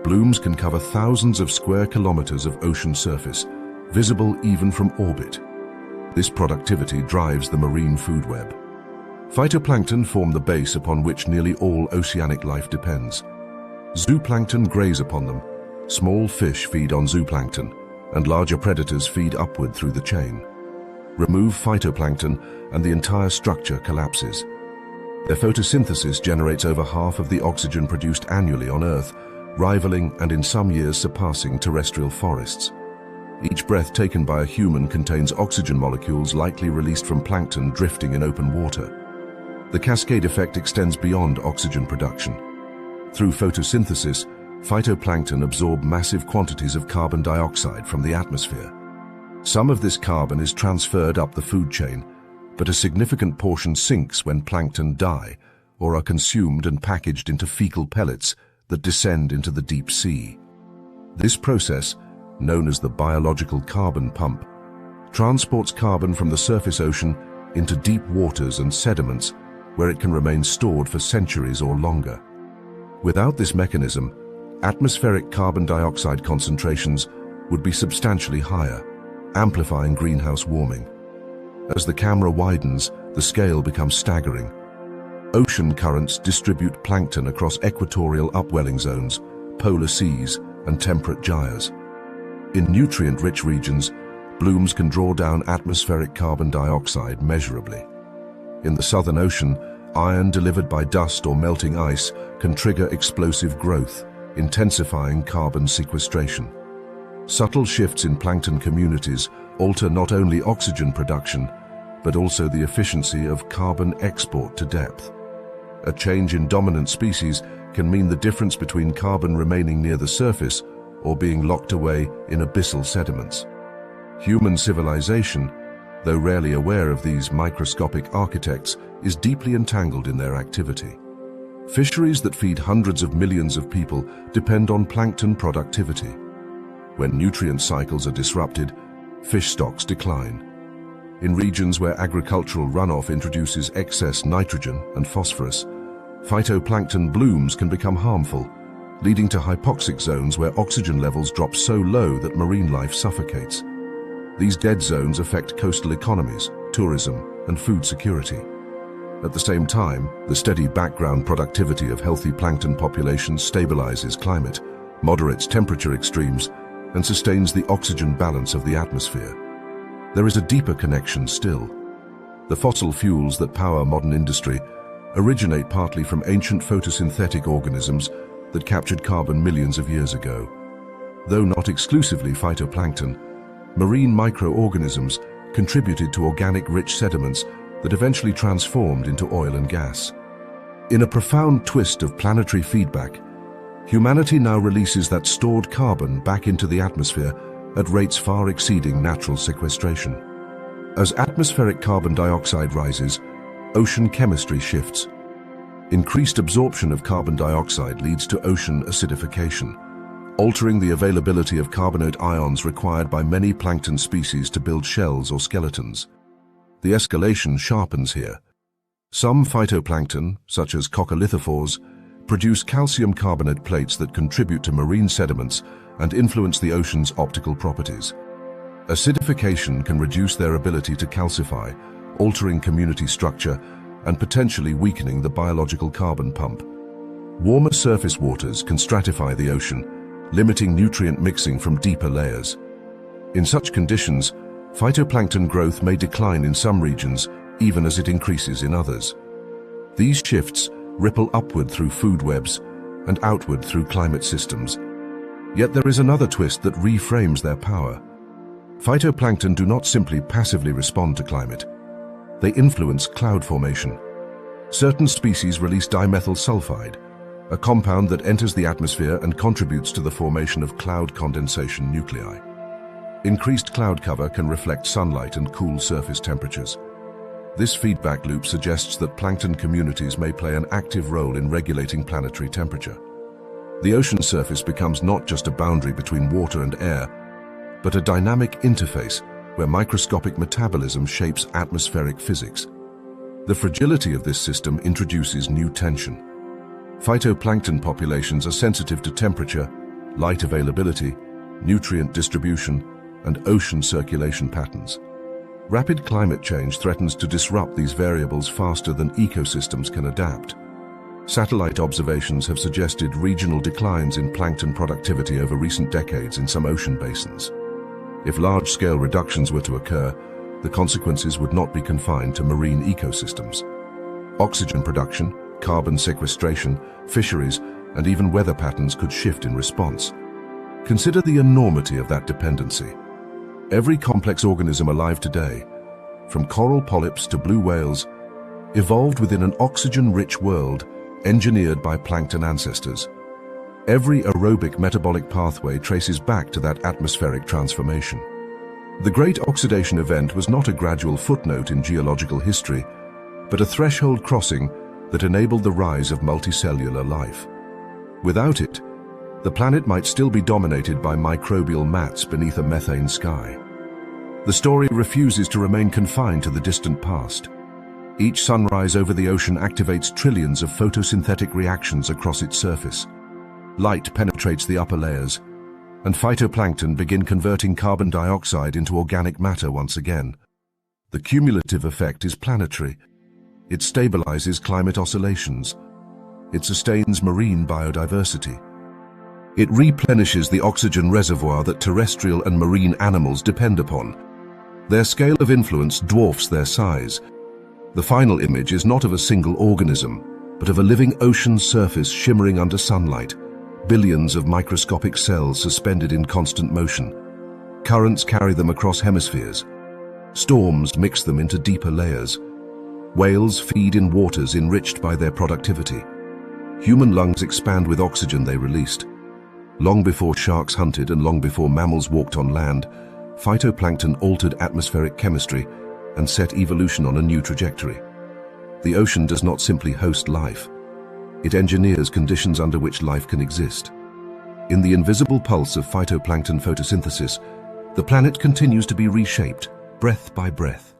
[SPEAKER 1] blooms can cover thousands of square kilometers of ocean surface, visible even from orbit. This productivity drives the marine food web. Phytoplankton form the base upon which nearly all oceanic life depends. Zooplankton graze upon them. Small fish feed on zooplankton, and larger predators feed upward through the chain. Remove phytoplankton, and the entire structure collapses. Their photosynthesis generates over half of the oxygen produced annually on Earth, rivaling and in some years surpassing terrestrial forests. Each breath taken by a human contains oxygen molecules likely released from plankton drifting in open water. The cascade effect extends beyond oxygen production. Through photosynthesis, phytoplankton absorb massive quantities of carbon dioxide from the atmosphere. Some of this carbon is transferred up the food chain, but a significant portion sinks when plankton die or are consumed and packaged into fecal pellets that descend into the deep sea. This process, known as the biological carbon pump, transports carbon from the surface ocean into deep waters and sediments where it can remain stored for centuries or longer. Without this mechanism, atmospheric carbon dioxide concentrations would be substantially higher, amplifying greenhouse warming. As the camera widens, the scale becomes staggering. Ocean currents distribute plankton across equatorial upwelling zones, polar seas, and temperate gyres. In nutrient-rich regions, blooms can draw down atmospheric carbon dioxide measurably. In the Southern Ocean, iron delivered by dust or melting ice can trigger explosive growth, intensifying carbon sequestration. Subtle shifts in plankton communities alter not only oxygen production, but also the efficiency of carbon export to depth. A change in dominant species can mean the difference between carbon remaining near the surface or being locked away in abyssal sediments. Human civilization, though rarely aware of these microscopic architects, is deeply entangled in their activity. Fisheries that feed hundreds of millions of people depend on plankton productivity. When nutrient cycles are disrupted, fish stocks decline. In regions where agricultural runoff introduces excess nitrogen and phosphorus, phytoplankton blooms can become harmful, leading to hypoxic zones where oxygen levels drop so low that marine life suffocates. These dead zones affect coastal economies, tourism, and food security. At the same time, the steady background productivity of healthy plankton populations stabilizes climate, moderates temperature extremes, and sustains the oxygen balance of the atmosphere. There is a deeper connection still. The fossil fuels that power modern industry originate partly from ancient photosynthetic organisms that captured carbon millions of years ago. Though not exclusively phytoplankton, marine microorganisms contributed to organic rich sediments that eventually transformed into oil and gas. In a profound twist of planetary feedback, humanity now releases that stored carbon back into the atmosphere at rates far exceeding natural sequestration. As atmospheric carbon dioxide rises, ocean chemistry shifts. Increased absorption of carbon dioxide leads to ocean acidification, altering the availability of carbonate ions required by many plankton species to build shells or skeletons. The escalation sharpens here. Some phytoplankton, such as coccolithophores, produce calcium carbonate plates that contribute to marine sediments and influence the ocean's optical properties. Acidification can reduce their ability to calcify, altering community structure and potentially weakening the biological carbon pump. Warmer surface waters can stratify the ocean, limiting nutrient mixing from deeper layers. In such conditions, phytoplankton growth may decline in some regions, even as it increases in others. These shifts ripple upward through food webs and outward through climate systems. Yet there is another twist that reframes their power. Phytoplankton do not simply passively respond to climate. They influence cloud formation. Certain species release dimethyl sulfide, a compound that enters the atmosphere and contributes to the formation of cloud condensation nuclei. Increased cloud cover can reflect sunlight and cool surface temperatures. This feedback loop suggests that plankton communities may play an active role in regulating planetary temperature. The ocean surface becomes not just a boundary between water and air, but a dynamic interface where microscopic metabolism shapes atmospheric physics. The fragility of this system introduces new tension. Phytoplankton populations are sensitive to temperature, light availability, nutrient distribution, and ocean circulation patterns. Rapid climate change threatens to disrupt these variables faster than ecosystems can adapt. Satellite observations have suggested regional declines in plankton productivity over recent decades in some ocean basins. If large-scale reductions were to occur, the consequences would not be confined to marine ecosystems. Oxygen production, carbon sequestration, fisheries, and even weather patterns could shift in response. Consider the enormity of that dependency. Every complex organism alive today, from coral polyps to blue whales, evolved within an oxygen-rich world engineered by plankton ancestors. Every aerobic metabolic pathway traces back to that atmospheric transformation. The Great Oxidation event was not a gradual footnote in geological history, but a threshold crossing that enabled the rise of multicellular life. Without it, the planet might still be dominated by microbial mats beneath a methane sky. The story refuses to remain confined to the distant past. Each sunrise over the ocean activates trillions of photosynthetic reactions across its surface. Light penetrates the upper layers, and phytoplankton begin converting carbon dioxide into organic matter once again. The cumulative effect is planetary. It stabilizes climate oscillations. It sustains marine biodiversity. It replenishes the oxygen reservoir that terrestrial and marine animals depend upon. Their scale of influence dwarfs their size. The final image is not of a single organism, but of a living ocean surface shimmering under sunlight. Billions of microscopic cells suspended in constant motion. Currents carry them across hemispheres. Storms mix them into deeper layers. Whales feed in waters enriched by their productivity. Human lungs expand with oxygen they released. Long before sharks hunted and long before mammals walked on land, phytoplankton altered atmospheric chemistry and set evolution on a new trajectory. The ocean does not simply host life. It engineers conditions under which life can exist. In the invisible pulse of phytoplankton photosynthesis, the planet continues to be reshaped, breath by breath.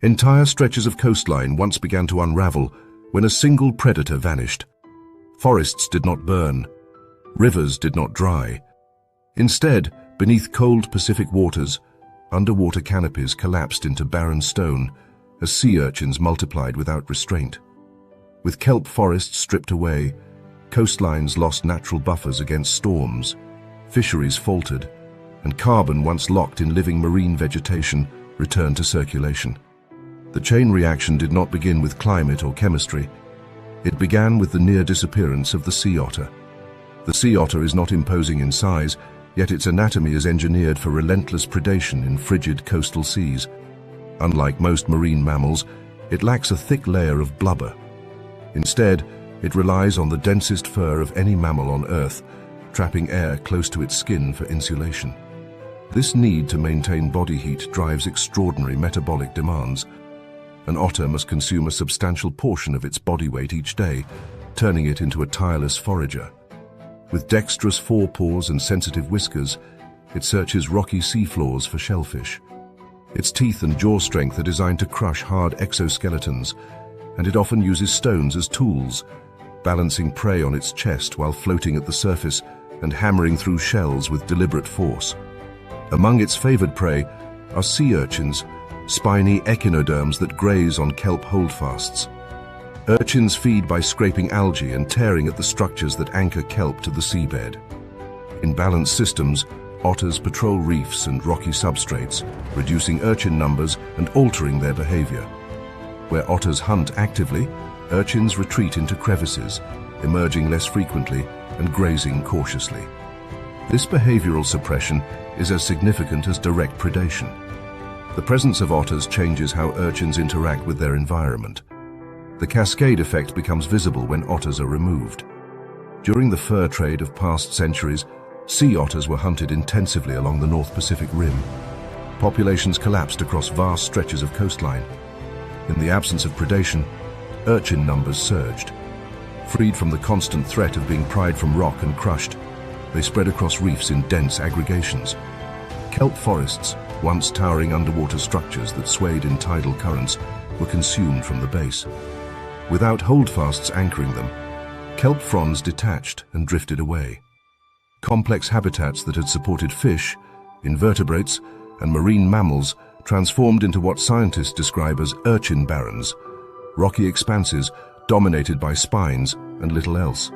[SPEAKER 1] Entire stretches of coastline once began to unravel when a single predator vanished. Forests did not burn. Rivers did not dry. Instead, beneath cold Pacific waters, underwater canopies collapsed into barren stone as sea urchins multiplied without restraint. With kelp forests stripped away, coastlines lost natural buffers against storms, fisheries faltered, and carbon once locked in living marine vegetation returned to circulation. The chain reaction did not begin with climate or chemistry. It began with the near disappearance of the sea otter. The sea otter is not imposing in size, yet its anatomy is engineered for relentless predation in frigid coastal seas. Unlike most marine mammals, it lacks a thick layer of blubber. Instead, it relies on the densest fur of any mammal on Earth, trapping air close to its skin for insulation. This need to maintain body heat drives extraordinary metabolic demands. An otter must consume a substantial portion of its body weight each day, turning it into a tireless forager. With dexterous forepaws and sensitive whiskers, it searches rocky seafloors for shellfish. Its teeth and jaw strength are designed to crush hard exoskeletons, and it often uses stones as tools, balancing prey on its chest while floating at the surface and hammering through shells with deliberate force. Among its favored prey are sea urchins, spiny echinoderms that graze on kelp holdfasts. Urchins feed by scraping algae and tearing at the structures that anchor kelp to the seabed. In balanced systems, otters patrol reefs and rocky substrates, reducing urchin numbers and altering their behavior. Where otters hunt actively, urchins retreat into crevices, emerging less frequently and grazing cautiously. This behavioral suppression is as significant as direct predation. The presence of otters changes how urchins interact with their environment. The cascade effect becomes visible when otters are removed. During the fur trade of past centuries, sea otters were hunted intensively along the North Pacific Rim. Populations collapsed across vast stretches of coastline. In the absence of predation, urchin numbers surged. Freed from the constant threat of being pried from rock and crushed, they spread across reefs in dense aggregations. Kelp forests, once towering underwater structures that swayed in tidal currents, were consumed from the base. Without holdfasts anchoring them, kelp fronds detached and drifted away. Complex habitats that had supported fish, invertebrates, and marine mammals transformed into what scientists describe as urchin barrens, rocky expanses dominated by spines and little else.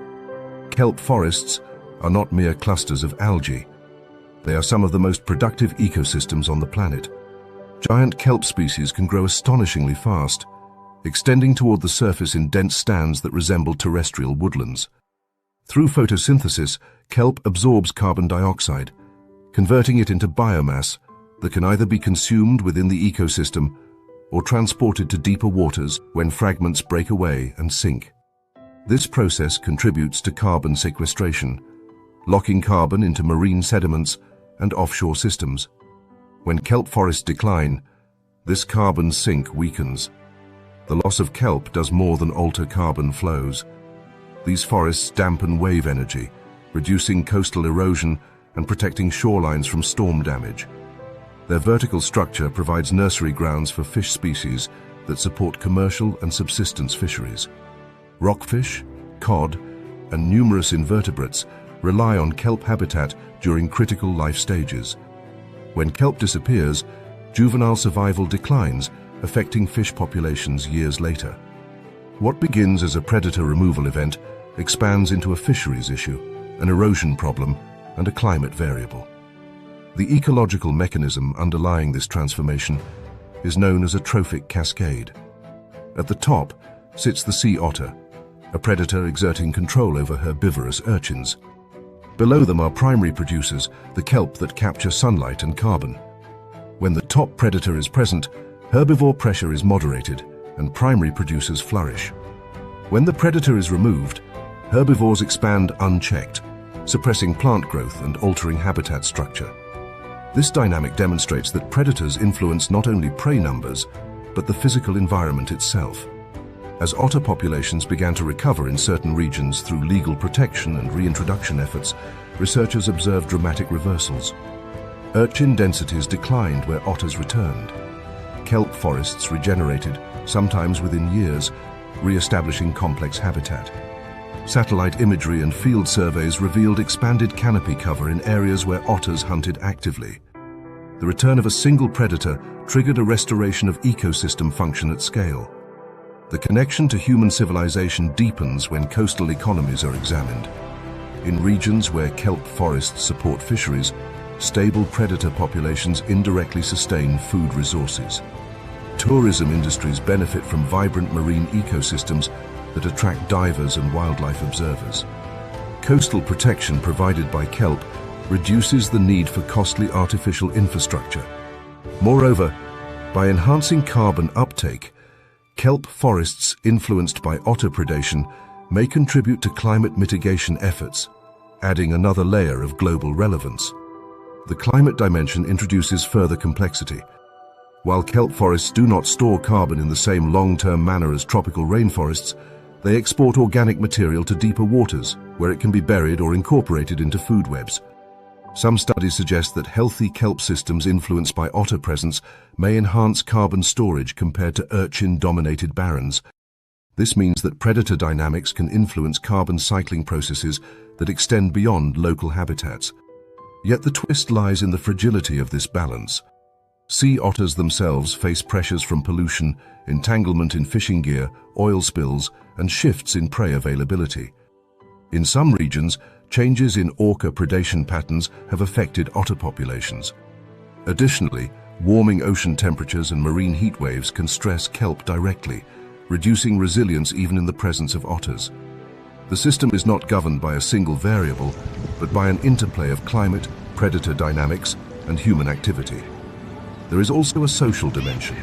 [SPEAKER 1] Kelp forests are not mere clusters of algae. They are some of the most productive ecosystems on the planet. Giant kelp species can grow astonishingly fast, extending toward the surface in dense stands that resemble terrestrial woodlands. Through photosynthesis, kelp absorbs carbon dioxide, converting it into biomass that can either be consumed within the ecosystem or transported to deeper waters when fragments break away and sink. This process contributes to carbon sequestration, locking carbon into marine sediments and offshore systems. When kelp forests decline, this carbon sink weakens. The loss of kelp does more than alter carbon flows. These forests dampen wave energy, reducing coastal erosion and protecting shorelines from storm damage. Their vertical structure provides nursery grounds for fish species that support commercial and subsistence fisheries. Rockfish, cod, and numerous invertebrates rely on kelp habitat during critical life stages. When kelp disappears, juvenile survival declines, affecting fish populations years later. What begins as a predator removal event expands into a fisheries issue, an erosion problem, and a climate variable. The ecological mechanism underlying this transformation is known as a trophic cascade. At the top sits the sea otter, a predator exerting control over herbivorous urchins. Below them are primary producers, the kelp that capture sunlight and carbon. When the top predator is present, herbivore pressure is moderated and primary producers flourish. When the predator is removed, herbivores expand unchecked, suppressing plant growth and altering habitat structure. This dynamic demonstrates that predators influence not only prey numbers, but the physical environment itself. As otter populations began to recover in certain regions through legal protection and reintroduction efforts, researchers observed dramatic reversals. Urchin densities declined where otters returned. Kelp forests regenerated, sometimes within years, re-establishing complex habitat. Satellite imagery and field surveys revealed expanded canopy cover in areas where otters hunted actively. The return of a single predator triggered a restoration of ecosystem function at scale. The connection to human civilization deepens when coastal economies are examined. In regions where kelp forests support fisheries, stable predator populations indirectly sustain food resources. Tourism industries benefit from vibrant marine ecosystems that attract divers and wildlife observers. Coastal protection provided by kelp reduces the need for costly artificial infrastructure. Moreover, By enhancing carbon uptake, kelp forests influenced by otter predation may contribute to climate mitigation efforts, adding another layer of global relevance. The climate dimension introduces further complexity. While kelp forests do not store carbon in the same long-term manner as tropical rainforests, they export organic material to deeper waters, where it can be buried or incorporated into food webs. Some studies suggest that healthy kelp systems influenced by otter presence may enhance carbon storage compared to urchin-dominated barrens. This means that predator dynamics can influence carbon cycling processes that extend beyond local habitats. Yet the twist lies in the fragility of this balance. Sea otters themselves face pressures from pollution, entanglement in fishing gear, oil spills, and shifts in prey availability. In some regions, changes in orca predation patterns have affected otter populations. Additionally, warming ocean temperatures and marine heat waves can stress kelp directly, reducing resilience even in the presence of otters. The system is not governed by a single variable, but by an interplay of climate, predator dynamics, and human activity. There is also a social dimension.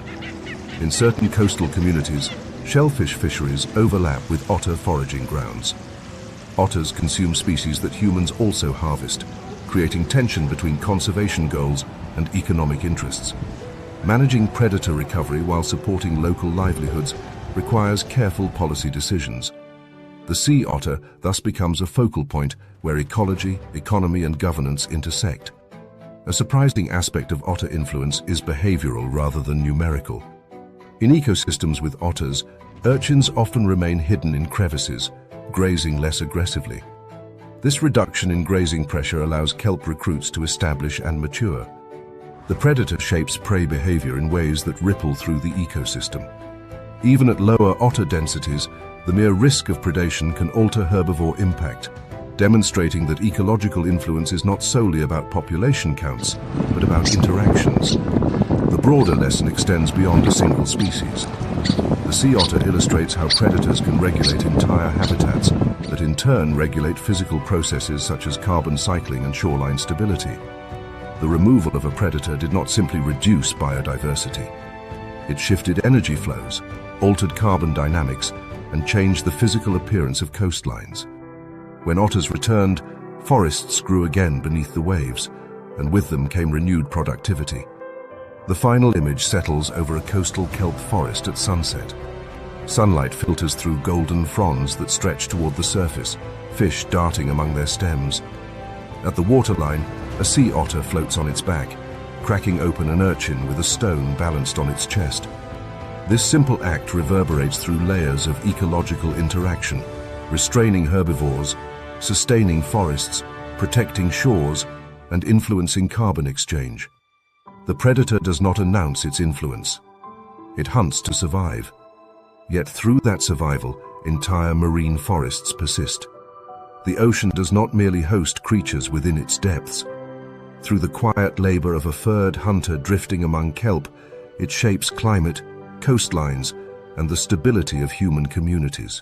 [SPEAKER 1] In certain coastal communities, shellfish fisheries overlap with otter foraging grounds. Otters consume species that humans also harvest, creating tension between conservation goals and economic interests. Managing predator recovery while supporting local livelihoods requires careful policy decisions. The sea otter thus becomes a focal point where ecology, economy, and governance intersect. A surprising aspect of otter influence is behavioral rather than numerical. In ecosystems with otters, urchins often remain hidden in crevices, grazing less aggressively. This reduction in grazing pressure allows kelp recruits to establish and mature. The predator shapes prey behavior in ways that ripple through the ecosystem. Even at lower otter densities, the mere risk of predation can alter herbivore impact, demonstrating that ecological influence is not solely about population counts, but about interactions. The broader lesson extends beyond a single species. The sea otter illustrates how predators can regulate entire habitats that in turn regulate physical processes such as carbon cycling and shoreline stability. The removal of a predator did not simply reduce biodiversity. It shifted energy flows, altered carbon dynamics, and changed the physical appearance of coastlines. When otters returned, forests grew again beneath the waves, and with them came renewed productivity. The final image settles over a coastal kelp forest at sunset. Sunlight filters through golden fronds that stretch toward the surface, fish darting among their stems. At the waterline, a sea otter floats on its back, cracking open an urchin with a stone balanced on its chest. This simple act reverberates through layers of ecological interaction, restraining herbivores, sustaining forests, protecting shores, and influencing carbon exchange. The predator does not announce its influence. It hunts to survive. Yet through that survival, entire marine forests persist. The ocean does not merely host creatures within its depths. Through the quiet labor of a furred hunter drifting among kelp, it shapes climate, coastlines, and the stability of human communities.